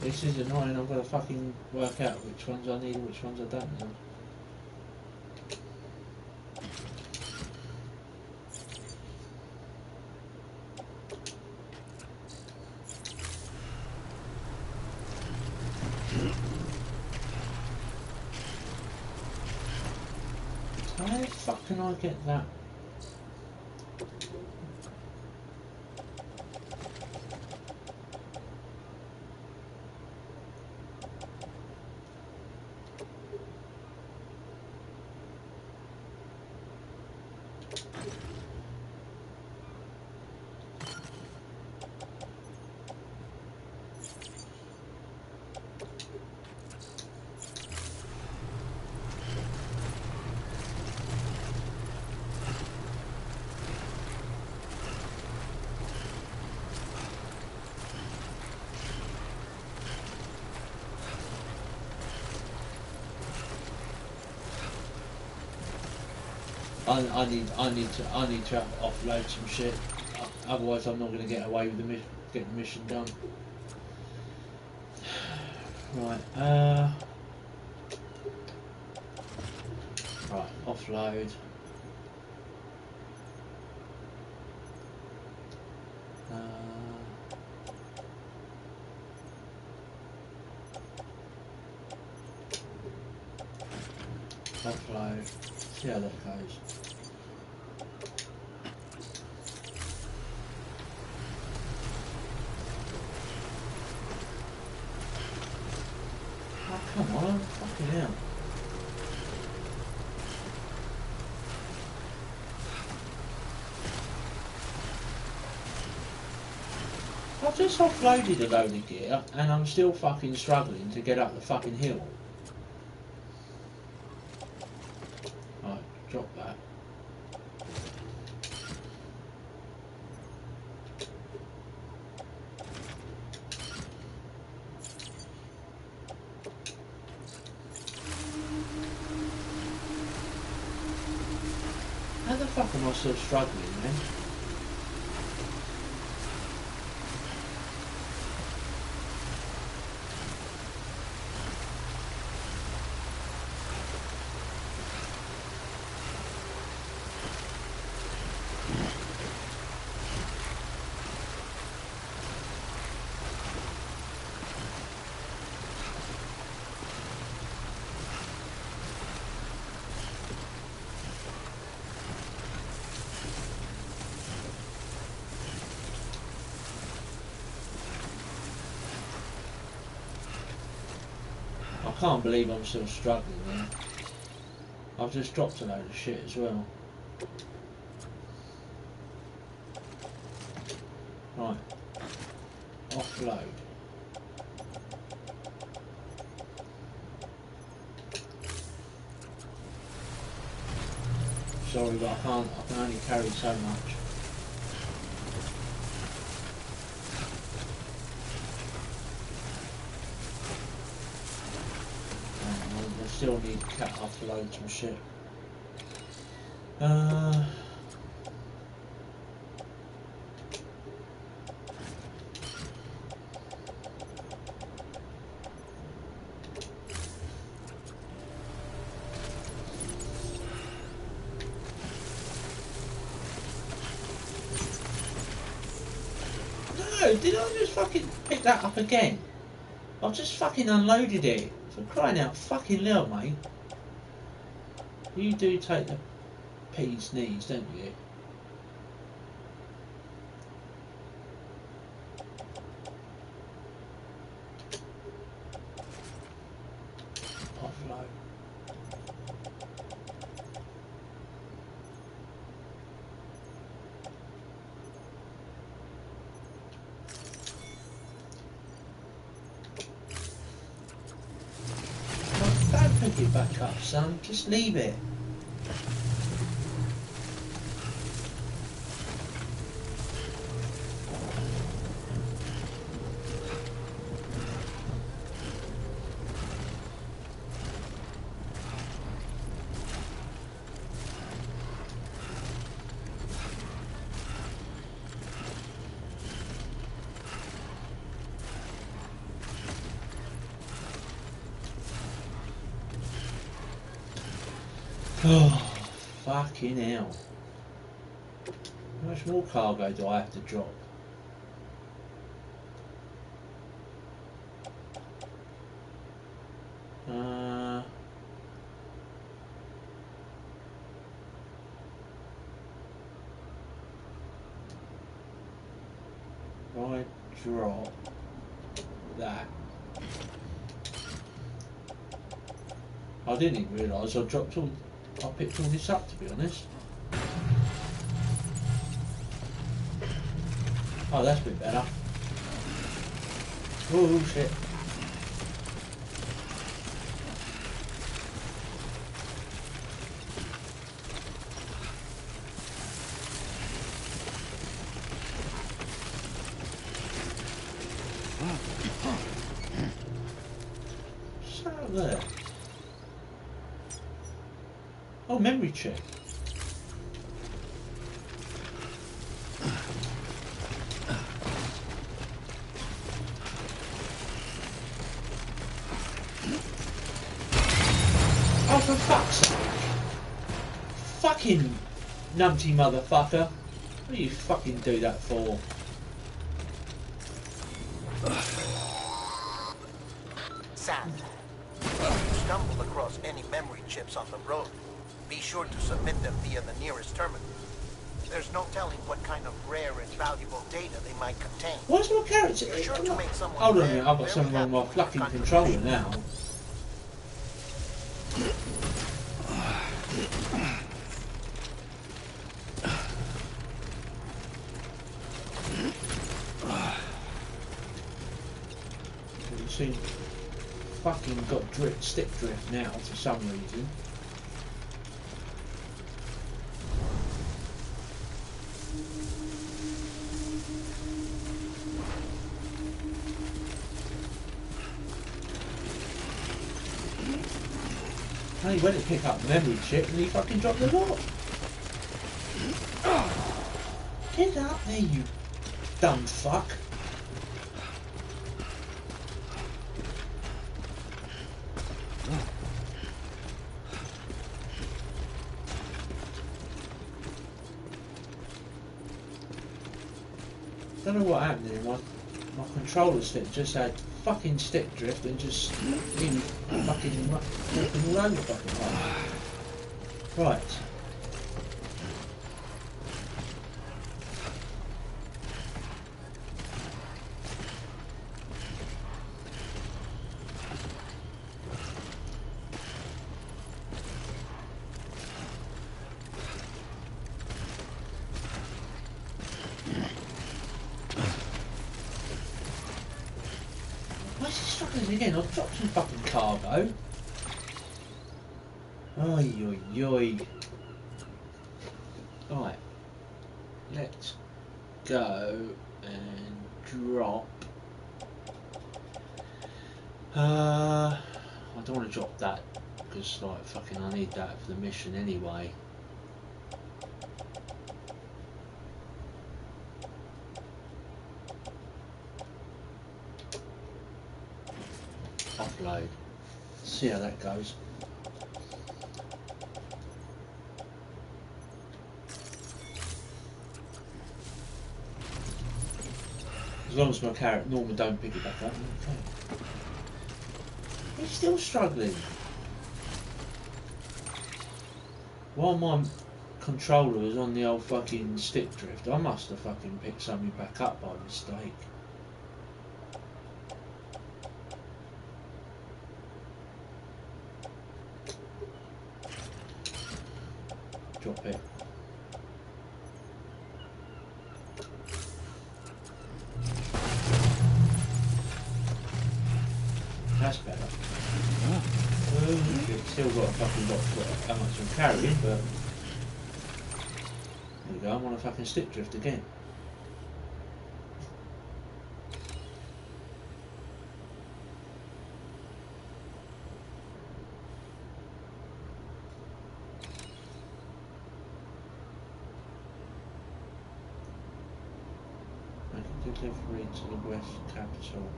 This is annoying, I've got to fucking work out which ones I need and which ones I don't now. How the fuck can I get that? I need to offload some shit. Otherwise, I'm not going to get away with get the mission done. Right. Right. Offload. Offload. See how that goes. Oh, come on, fucking hell. I've just offloaded a load of gear and I'm still fucking struggling to get up the fucking hill. Right, drop that. How the fuck am I still struggling, man? I can't believe I'm still struggling, man. I've just dropped a load of shit as well. Right. Offload. Sorry, but I can only carry so much. I still need to offload some shit. No, did I just fucking pick that up again? I've just fucking unloaded it. For crying out fucking loud, mate. You do take the P's knees, don't you? Offload. Don't pick it back up, son. Just leave it. Oh, fucking hell. How much more cargo do I have to drop? I drop that. I didn't even realise I picked all this up, to be honest. Oh, that's a bit better. Oh shit. Shut up there. Oh, memory chip. fuck's sake. Fucking numpty motherfucker. What do you fucking do that for? Sam, if you stumble across any memory chips on the road, be sure to submit them via the nearest terminal. There's no telling what kind of rare and valuable data they might contain. What's my character? Be sure to make someone Hold on a minute, I've got something wrong with my fucking controller now. You see, fucking got stick drift now for some reason. And he went to pick up the memory chip and he fucking dropped the lot. Get up there, you dumb fuck. Don't know what happened there. My controller stick just had fucking stick drift and just really fucking walking all over the fucking place. Right. Again, I've dropped some fucking cargo. Oi, oi, oi. Right. Let's go and drop. I don't want to drop that because, like, fucking, I need that for the mission anyway. Upload. See how that goes. As long as my character Norman don't pick it back up. Okay. He's still struggling. While my controller was on the old fucking stick drift, I must have fucking picked something back up by mistake. Drop it. That's better. Still got a fucking lot for how much I'm carrying, but there we go, I'm on a fucking stick drift again. Delivery to the West Capital.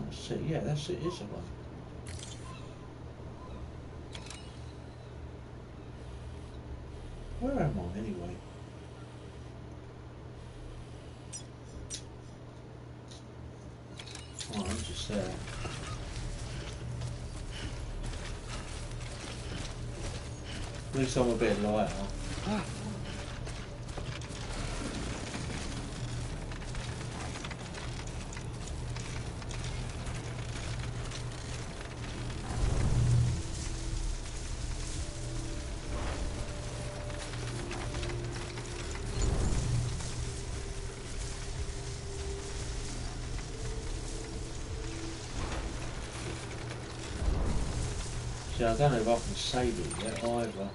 Let's see, yeah, that's it, is the one. Where am I anyway? Oh, I'm just there. At least I'm a bit lighter. I don't know if I can save it yet either.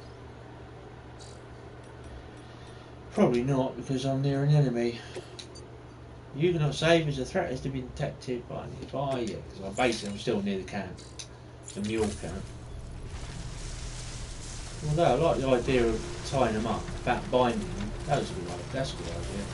Probably not because I'm near an enemy. You cannot save as a threat has to be detected by nearby yet because I'm still near the camp, the mule camp. Although I like the idea of tying them up, about binding them. That's a good idea.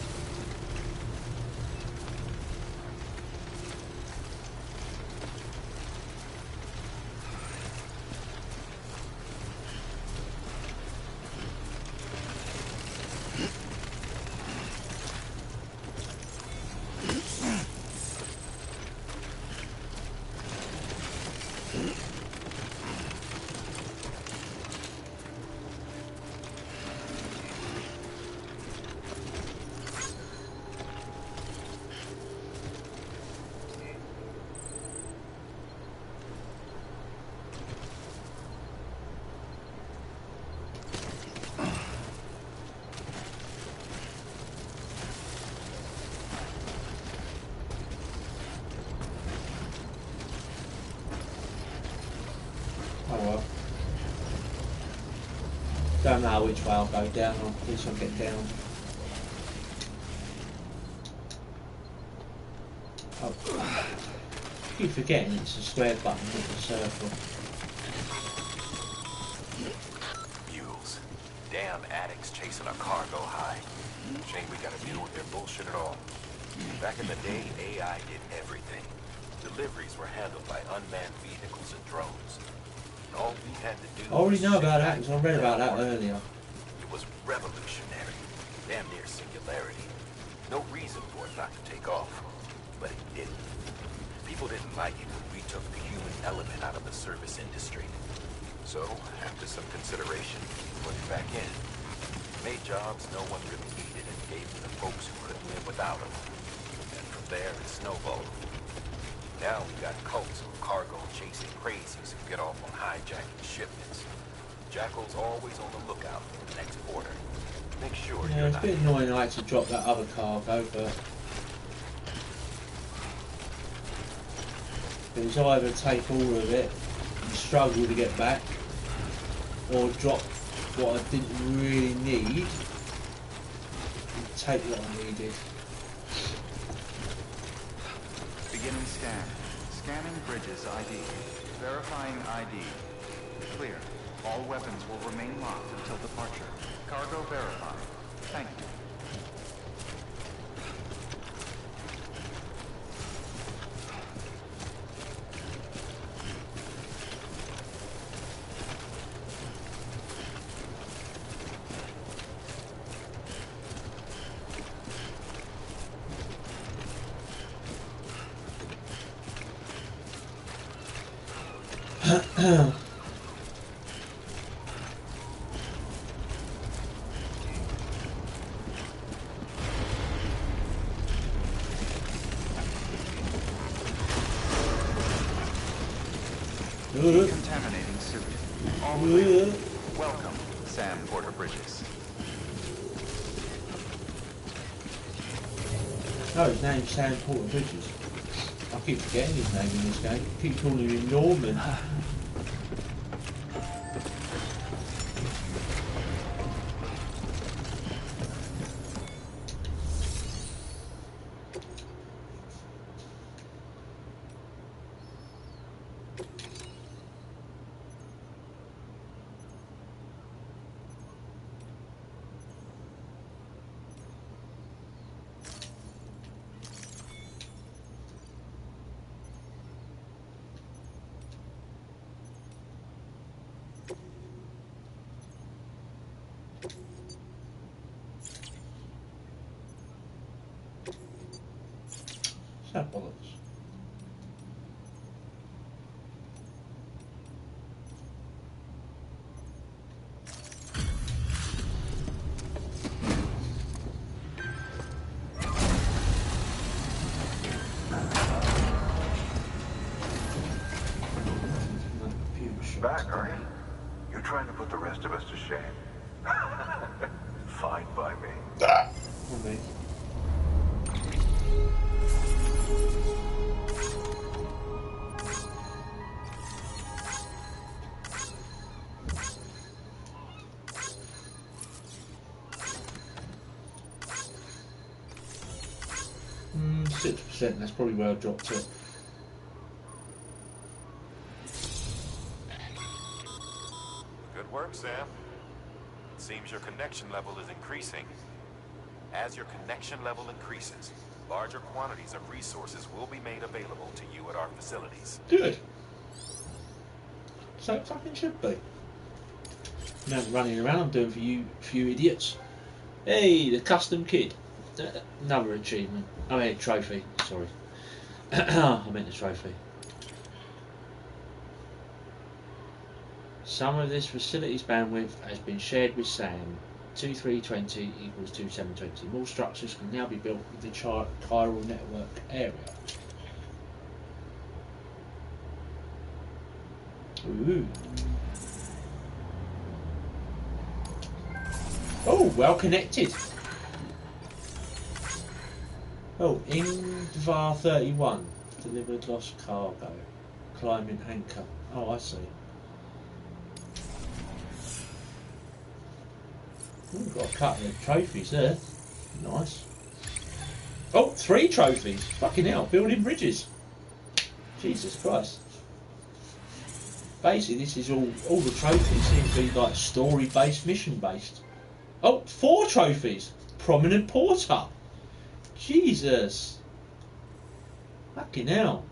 Don't know which way I'll go down, or at least I'll get down. Oh. Keep forgetting it's a square button, not a circle. Mules. Damn addicts chasing a cargo high. Shame we gotta deal with their bullshit at all. Back in the day, AI did everything. Deliveries were handled by unmanned vehicles and drones. And all we had to do I already was know sit about back that because I read about that and earlier. It was revolutionary. Damn near singularity. No reason for it not to take off. But it didn't. People didn't like it when we took the human element out of the service industry. So, after some consideration, we put it back in. Made jobs no one really needed and gave them to folks who couldn't live without them. And from there, it snowballed. Now we got cults of cargo chasing crazies who get off on hijacking shipments. Jackal's always on the lookout for the next order. Make sure Yeah, you're it's a not... bit annoying I had to drop that other cargo, but it was either take all of it and struggle to get back, or drop what I didn't really need and take what I needed. Beginning scan. Scanning bridges ID. Verifying ID. Clear. All weapons will remain locked until departure. Cargo verified. Thank you. Decontaminating suit. All clear. Welcome, Sam Porter Bridges. Oh, his name's Sam Porter Bridges. I keep forgetting his name in this game. I keep calling him Norman. That bollocks. Back, are you? You're trying to put the rest of us to shame. Fine by me. Okay. Mm, 6%, that's probably where I dropped it. Good work, Sam. It seems your connection level is increasing. As your connection level increases, larger quantities of resources will be made available to you at our facilities. Good. So it fucking should be. Now I'm running around, I'm doing for you idiots. Hey, the custom kid. Another achievement. I mean, trophy. Sorry. I meant the trophy. Some of this facility's bandwidth has been shared with Sam. 2320 equals 2720. More structures can now be built with the chiral network area. Ooh. Oh, well connected. Oh, Ingvar 31. Delivered lost cargo. Climbing anchor. Oh, I see. We've got a couple of trophies there. Nice. Oh, 3 trophies. Fucking hell, building bridges. Jesus Christ. Basically, this is all the trophies seem to be like story-based, mission-based. Oh, 4 trophies. Prominent porter. Jesus. Fucking hell.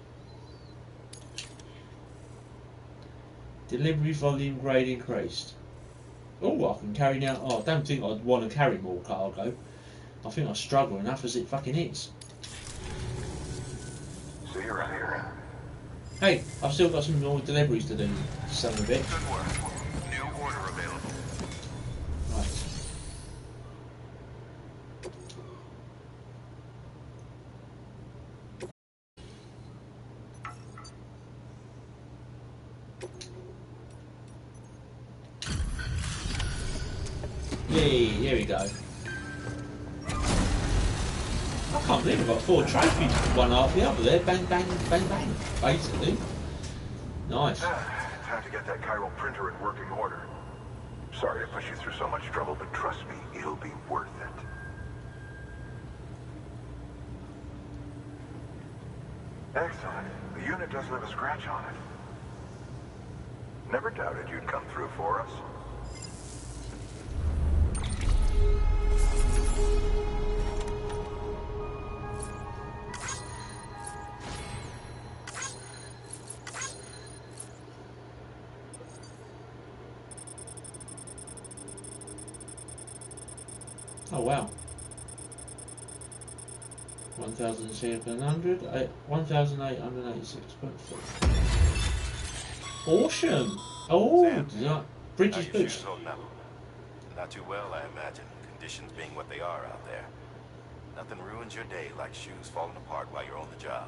Delivery volume grade increased. Oh, I can carry now. Oh, I don't think I'd want to carry more cargo. I think I struggle enough as it fucking is. See you around here. Hey, I've still got some more deliveries to do. Son of a bitch. Good work. New order available. Right. Yay, here we go. I can't believe I've got 4 trophies, one after the other there. Bang, bang, bang, bang. Basically. Nice. Time to get that chiral printer in working order. Sorry to push you through so much trouble, but trust me, it'll be worth it. Excellent. The unit doesn't have a scratch on it. Never doubted you'd come through for us. Oh wow. 1,700, 1,886.4. Awesome! Oh, Sam, bridges how your boots. shoes holding up? Not too well, I imagine. Conditions being what they are out there. Nothing ruins your day like shoes falling apart while you're on the job.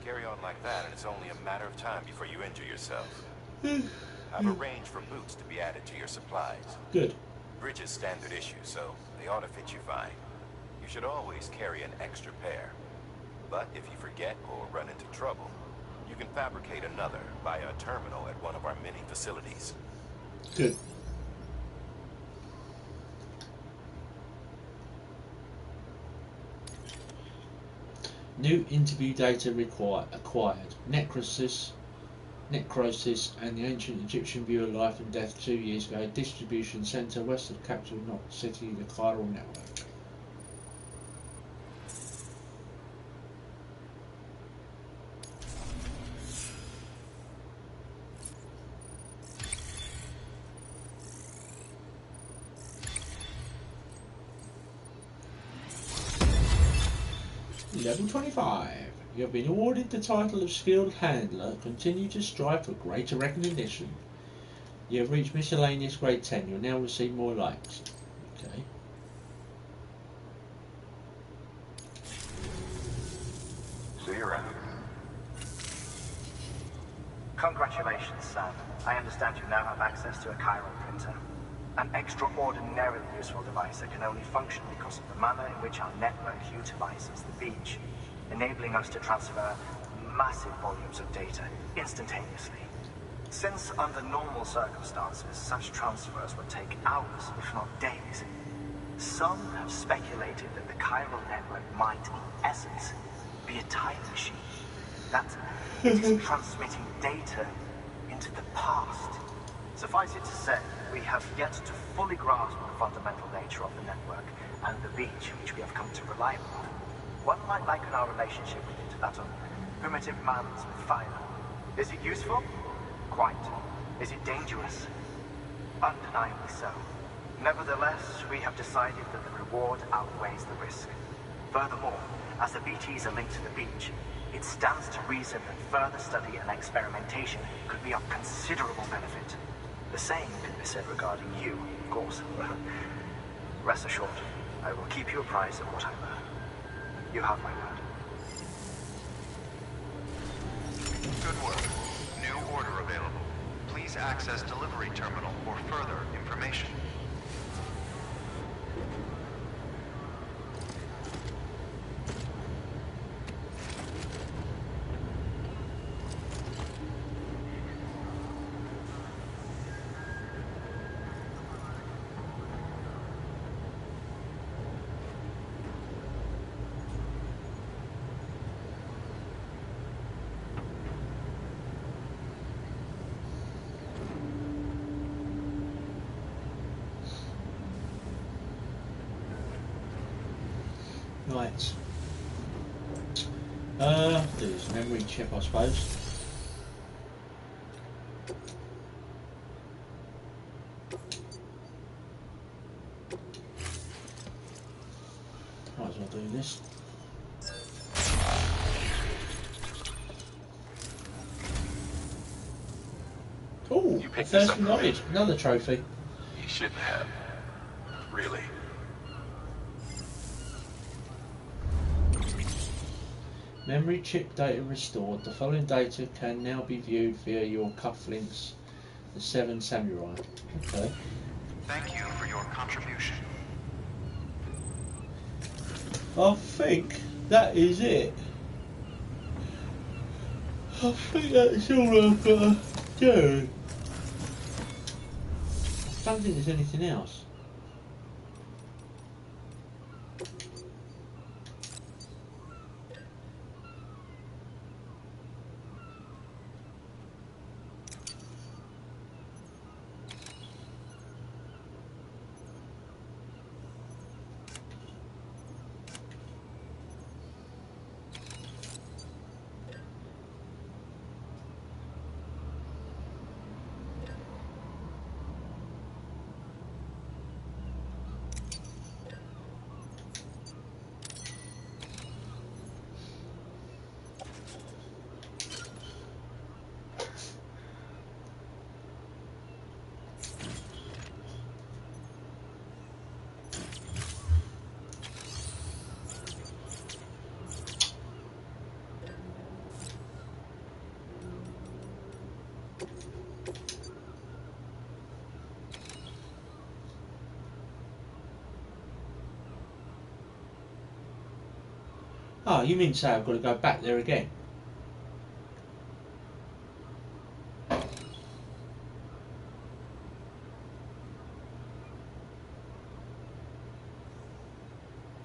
Carry on like that, and it's only a matter of time before you injure yourself. I've arranged for boots to be added to your supplies. Good. Bridges standard issue, so they ought to fit you fine. You should always carry an extra pair. But if you forget or run into trouble, you can fabricate another via a terminal at one of our many facilities. Good. New interview data acquired. Necrosis, and the ancient Egyptian Bureau of Life and Death 2 years ago. Distribution centre west of capital Knot City, the chiral network. Level 25. You have been awarded the title of Skilled Handler. Continue to strive for greater recognition. You have reached miscellaneous grade 10. You'll now receive more likes. Okay. See you around. Congratulations, Sam. I understand you now have access to a chiral printer. An extraordinarily useful device that can only function because of the manner in which our network utilizes the beach, enabling us to transfer massive volumes of data instantaneously. Since under normal circumstances, such transfers would take hours, if not days, some have speculated that the chiral network might, in essence, be a time machine. That it is transmitting data into the past. Suffice it to say, we have yet to fully grasp the fundamental nature of the network and the beach which we have come to rely upon. One might liken our relationship with it to that of primitive mans with fire. Is it useful? Quite. Is it dangerous? Undeniably so. Nevertheless, we have decided that the reward outweighs the risk. Furthermore, as the BTs are linked to the beach, it stands to reason that further study and experimentation could be of considerable benefit. The same can be said regarding you, of course. Rest assured, I will keep you apprised of what I learn. You have my word. Good work. New order available. Please access delivery terminal for further information. Right. Do this memory chip, I suppose. Might as well do this. Oh, a Thirsty Knowledge, another trophy. You shouldn't have. Really. Memory chip data restored. The following data can now be viewed via your cufflinks, the 7 Samurai. Okay. Thank you for your contribution. I think that is it. I think that's all I've got to do. I don't think there's anything else. Oh, you mean to say I've got to go back there again?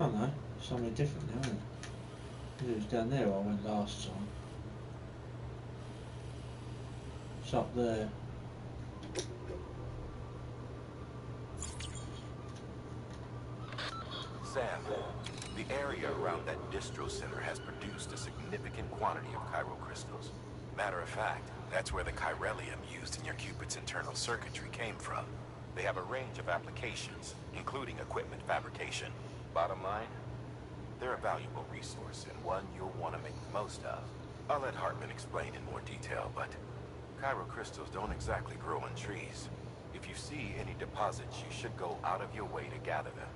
Oh no, somewhere different now, isn't it? It was down there I went last time. It's up there. Sam, the area around that distro center has produced a significant quantity of chiral crystals. Matter of fact, that's where the chiralium used in your Cupid's internal circuitry came from. They have a range of applications, including equipment fabrication. Bottom line, they're a valuable resource and one you'll want to make the most of. I'll let Hartman explain in more detail, but chiral crystals don't exactly grow on trees. If you see any deposits, you should go out of your way to gather them.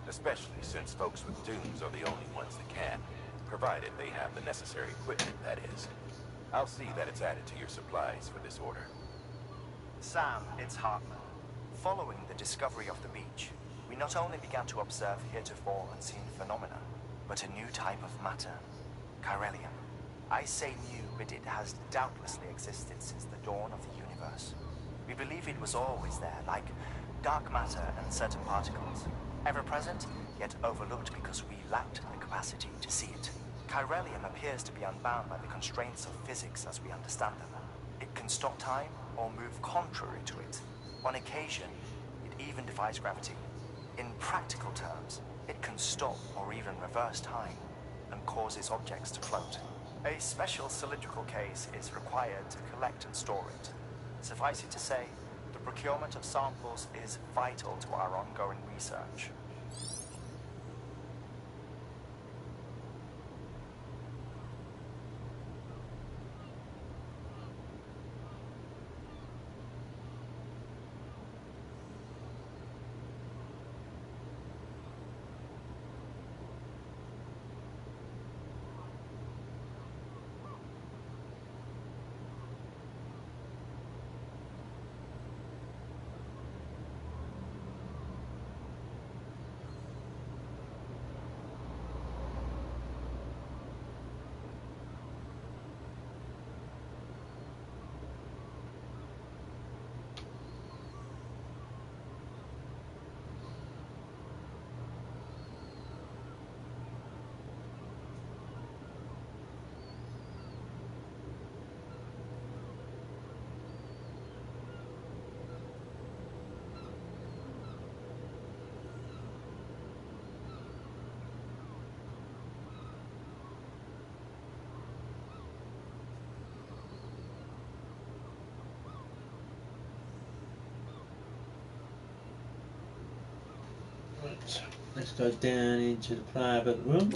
Especially since folks with dooms are the only ones that can, provided they have the necessary equipment, that is. I'll see that it's added to your supplies for this order. Sam, it's Hartman. Following the discovery of the beach, we not only began to observe heretofore unseen phenomena, but a new type of matter, chiralium. I say new, but it has doubtlessly existed since the dawn of the universe. We believe it was always there, like dark matter and certain particles. Ever present, yet overlooked because we lacked the capacity to see it. Chiralium appears to be unbound by the constraints of physics as we understand them. It can stop time or move contrary to it. On occasion, it even defies gravity. In practical terms, it can stop or even reverse time and causes objects to float. A special cylindrical case is required to collect and store it. Suffice it to say, the procurement of samples is vital to our ongoing research. Right, let's go down into the private room.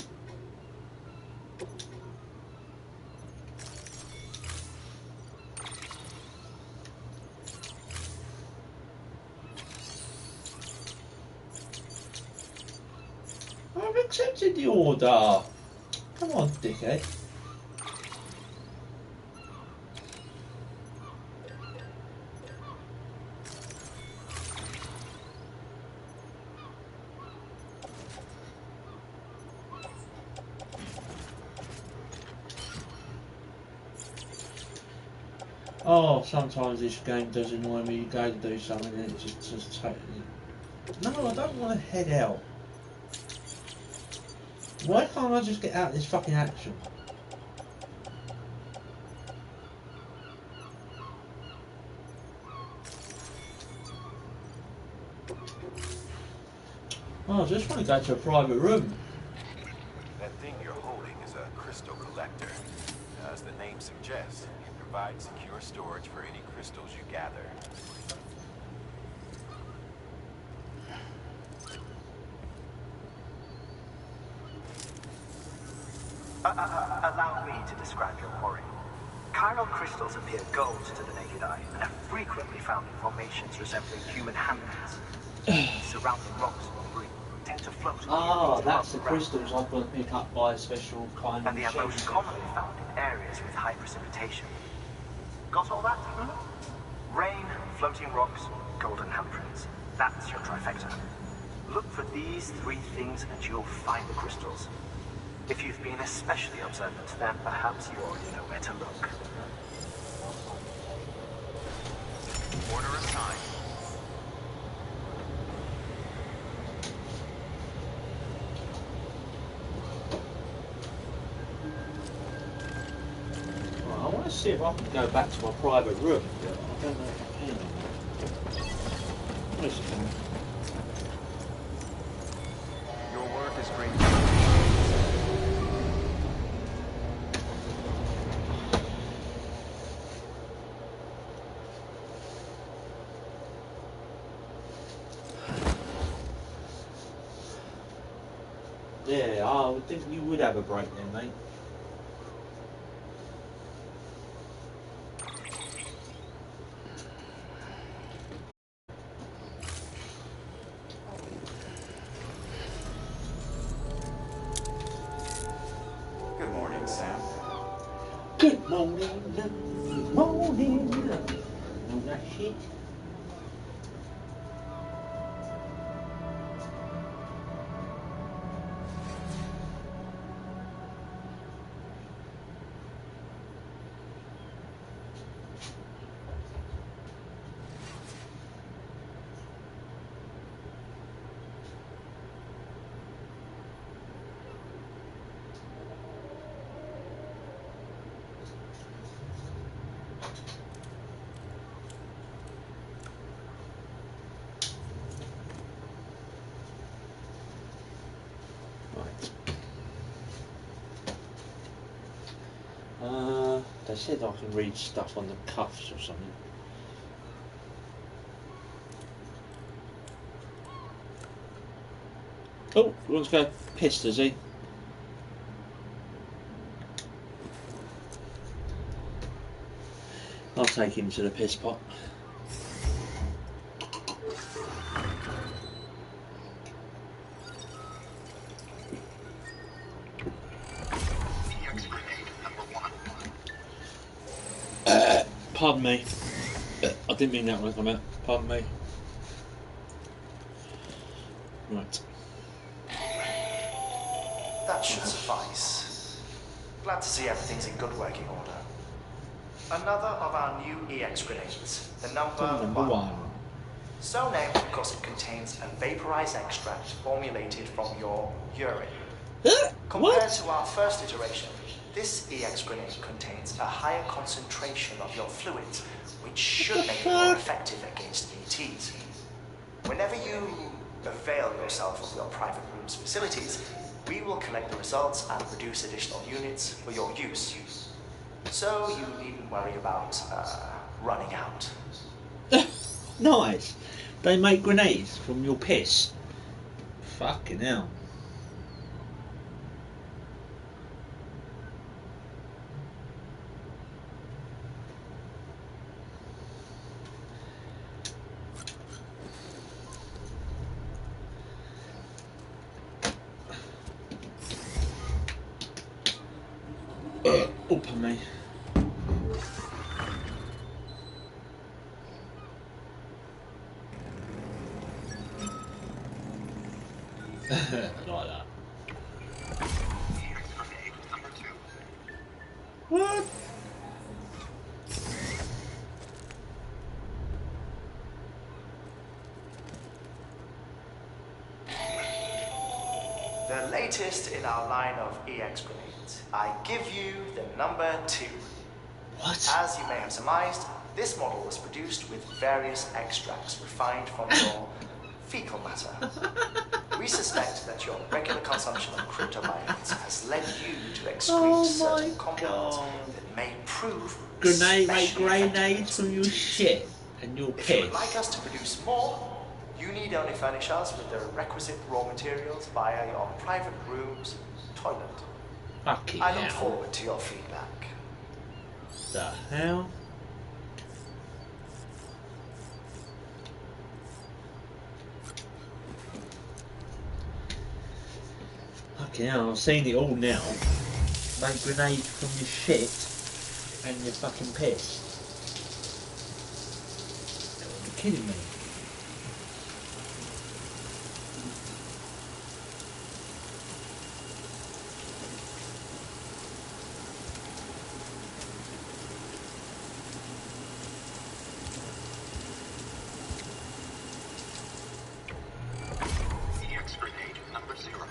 I've accepted the order. Come on, dickhead. Oh, sometimes this game does annoy me. You go to do something and it just takes it. No, I don't want to head out. Why can't I just get out of this fucking action? Oh, I just want to go to a private room. That thing you're holding is a crystal collector. As the name suggests, it provides secure storage for any crystals you gather. Allow me to describe your quarry. Chiral crystals appear gold to the naked eye and are frequently found in formations resembling human handprints. Surrounding rocks tend to float. Ah, that's the crystals I've got to pick up by a special kind of And they are most commonly found in areas with high precipitation. Got all that? Rain, floating rocks, golden handprints. That's your trifecta. Look for these three things and you'll find the crystals. If you've been especially observant, then perhaps you already know where to look. Order assigned. Right, I want to see if I can go back to my private room, but I don't know if I can. Where's the camera? Your work is great. Yeah, I would think you would have a break then, mate. Good morning, Sam. Good morning, good morning. Know that shit? They said I can read stuff on the cuffs or something. Oh, he wants to go piss, does he? I'll take him to the piss pot. Pardon me. I didn't mean that when I come out. Pardon me. Right. That should suffice. Glad to see everything's in good working order. Another of our new EX grenades, the number one. So named because it contains a vaporized extract formulated from your urine. Compared to our first iteration, this EX grenade contains a higher concentration of your fluids, which should make it more effective against BTs. Whenever you avail yourself of your private room's facilities, we will collect the results and produce additional units for your use. So you needn't worry about running out. Nice. They make grenades from your piss. Fucking hell. Open me. Like that. What? The latest in our line of EX grenades. I give you the number 2. What? As you may have surmised, this model was produced with various extracts refined from your fecal matter. We suspect that your regular consumption of cryptobiotes has led you to excrete certain compounds that may prove Make especially grenades from your shit and your If you would piss. like us to produce more, you need only furnish us with the requisite raw materials via your private room's toilet. Fucking I look hell. forward to your feedback. The hell? Fucking hell, I've seen it all now. Make grenades from your shit and your fucking piss. You're kidding me. EX grenade number 0.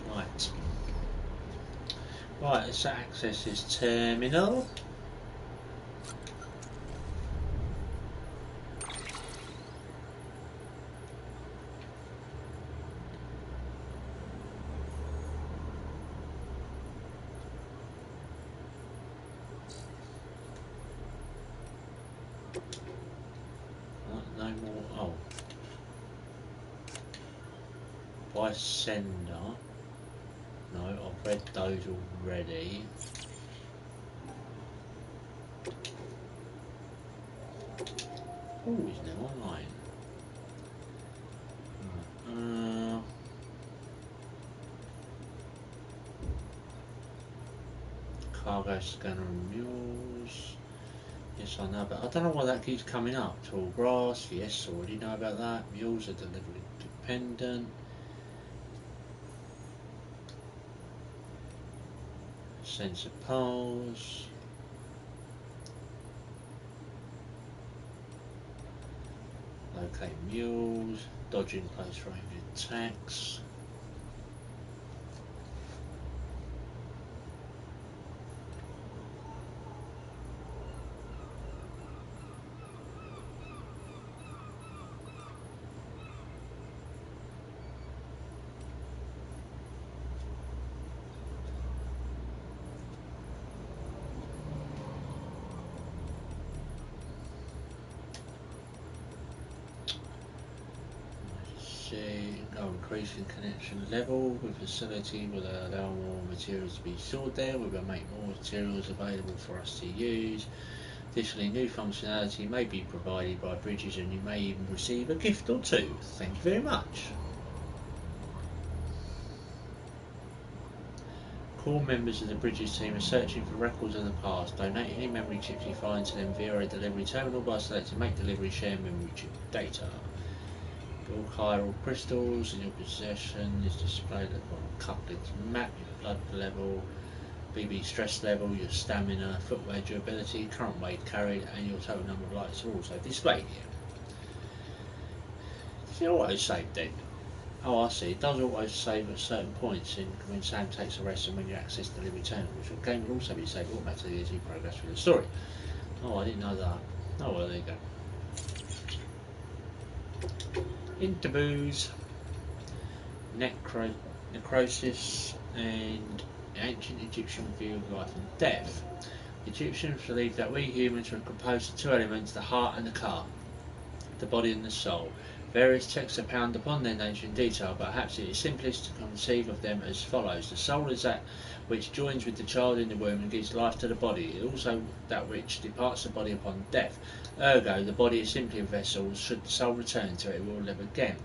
Right. Right, let's access this terminal. No more. Oh. By sender. No, I've read those already. Oh, he's now online. Cargo scanner and mules. Yes, I know, but I don't know why that keeps coming up. Tall grass, yes, already know about that. Mules are delivery dependent. Sensor poles. Locate mules. Dodging close range attacks. Increasing connection level with facility will allow more materials to be stored there. We will make more materials available for us to use. Additionally, new functionality may be provided by Bridges and you may even receive a gift or two. Thank you very much. Core members of the Bridges team are searching for records of the past. Donate any memory chips you find to them via a delivery terminal by selecting Make Delivery Share Memory Chip Data. all chiral crystals in your possession is displayed at the bottom couplings map, your blood level, BB stress level, your stamina, footwear durability, current weight carried, and your total number of lights are also displayed here. Does it auto save then? Oh, I see. It does auto save at certain points in when Sam takes a rest and when you access the living terminal, which the game will also be saved automatically as you progress through the story. Oh, I didn't know that. Oh well, there you go. Interviews, necrosis, and ancient Egyptian view of life and death. The Egyptians believed that we humans were composed of two elements, the heart and the ka, the body and the soul. Various texts expound upon their nature in detail, but perhaps it is simplest to conceive of them as follows. The soul is that which joins with the child in the womb and gives life to the body. It is also that which departs the body upon death. Ergo, the body is simply a vessel. Should the soul return to it, it will live again.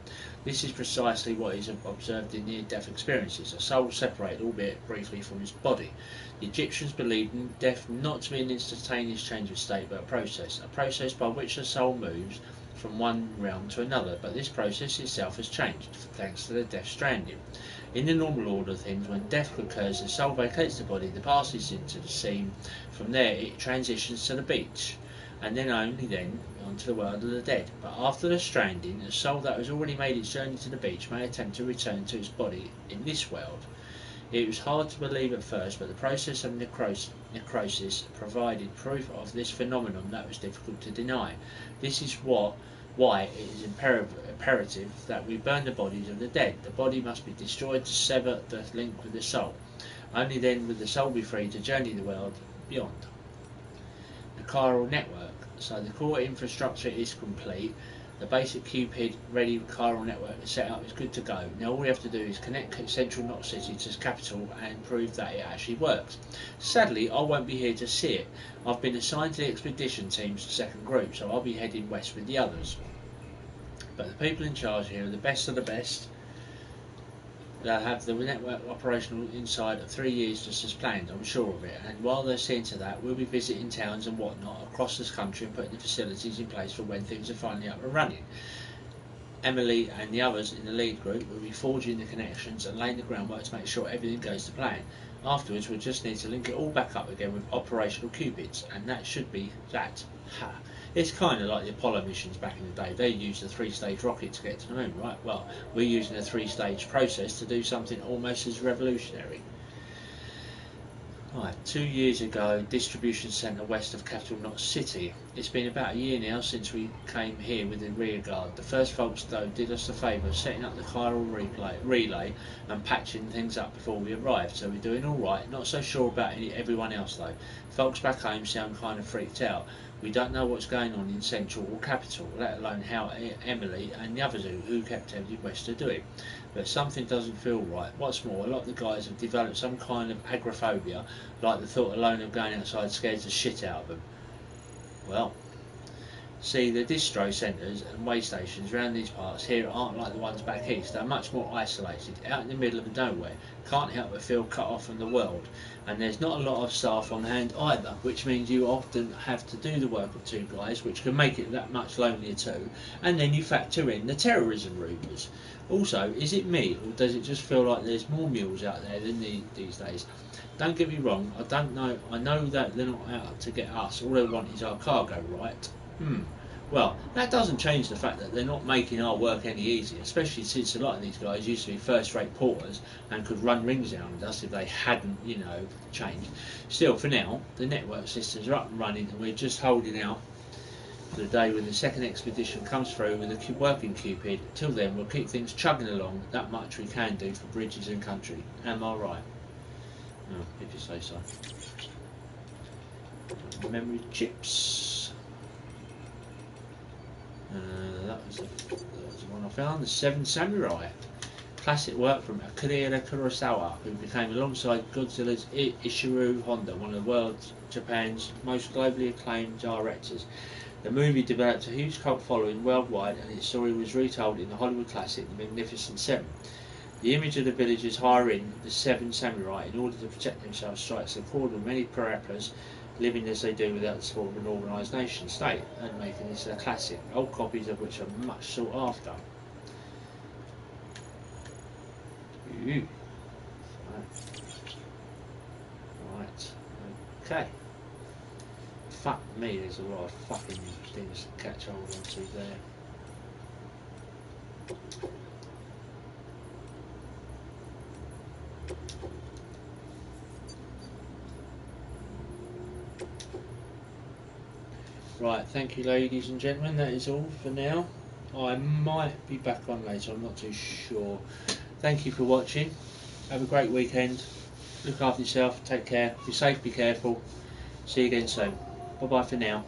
This is precisely what is observed in near-death experiences. A soul separated, albeit briefly, from its body. The Egyptians believed death not to be an instantaneous change of state, but a process by which the soul moves from one realm to another, but this process itself has changed, thanks to the death stranding. In the normal order of things, when death occurs, the soul vacates the body, passes into the scene. From there, it transitions to the beach, and then only then onto the world of the dead. But after the stranding, the soul that has already made its journey to the beach may attempt to return to its body in this world. It was hard to believe at first, but the process of necrosis provided proof of this phenomenon that was difficult to deny. This is why it is imperative that we burn the bodies of the dead. The body must be destroyed to sever the link with the soul. Only then will the soul be free to journey the world beyond. The chiral network. So the core infrastructure is complete. The basic Cupid ready chiral network is set up, is good to go. Now all we have to do is connect Central Knot City to its capital and prove that it actually works. Sadly, I won't be here to see it. I've been assigned to the expedition team's second group, so I'll be heading west with the others. But the people in charge here are the best of the best. They'll have the network operational inside of 3 years just as planned, I'm sure of it, and while they're seeing to that, we'll be visiting towns and whatnot across this country and putting the facilities in place for when things are finally up and running. Emily and the others in the lead group will be forging the connections and laying the groundwork to make sure everything goes to plan. Afterwards, we'll just need to link it all back up again with operational Cupids, and that should be that. Ha! It's kind of like the Apollo missions back in the day. They used a 3-stage rocket to get to the moon, right? Well, we're using a 3-stage process to do something almost as revolutionary. Right, 2 years ago, distribution centre west of Capital Knot City. It's been about a year now since we came here with the rear guard. The first folks though did us the favour of setting up the chiral relay and patching things up before we arrived, so we're doing alright. Not so sure about everyone else though. Folks back home sound kind of freaked out. We don't know what's going on in Central or Capital, let alone how Emily and the others who kept heading west to do it. But something doesn't feel right. What's more, a lot of the guys have developed some kind of agoraphobia, like the thought alone of going outside scares the shit out of them. Well, see, the distro centres and way stations around these parts here aren't like the ones back east. They're much more isolated, out in the middle of nowhere. Can't help but feel cut off from the world. And there's not a lot of staff on hand either, which means you often have to do the work of 2 guys, which can make it that much lonelier too. And then you factor in the terrorism rumours. Also, is it me, or does it just feel like there's more mules out there than these days? Don't get me wrong, I know that they're not out to get us. All they want is our cargo, right? Well, that doesn't change the fact that they're not making our work any easier, especially since a lot of these guys used to be first-rate porters and could run rings around us if they hadn't, changed. Still, for now, the network systems are up and running and we're just holding out for the day when the second expedition comes through with a working Cupid. Till then, we'll keep things chugging along, that much we can do for bridges and country. Am I right? Oh, if you say so. Memory chips. That was the one I found, the 7 Samurai. Classic work from Akira Kurosawa, who became, alongside Godzilla's Ishiro Honda, one of the world's Japan's most globally acclaimed directors. The movie developed a huge cult following worldwide, and its story was retold in the Hollywood classic The Magnificent Seven. The image of the villagers hiring the 7 Samurai in order to protect themselves strikes a chord with many preppers living as they do without the support of an organised nation state, and making this a classic, old copies of which are much sought after. Phew. Right. Okay. Fuck me, there's a lot of fucking things to catch hold onto there. Right, thank you ladies and gentlemen, that is all for now. I might be back on later, I'm not too sure. Thank you for watching, have a great weekend, look after yourself, take care, be safe, be careful, see you again soon. Bye bye for now.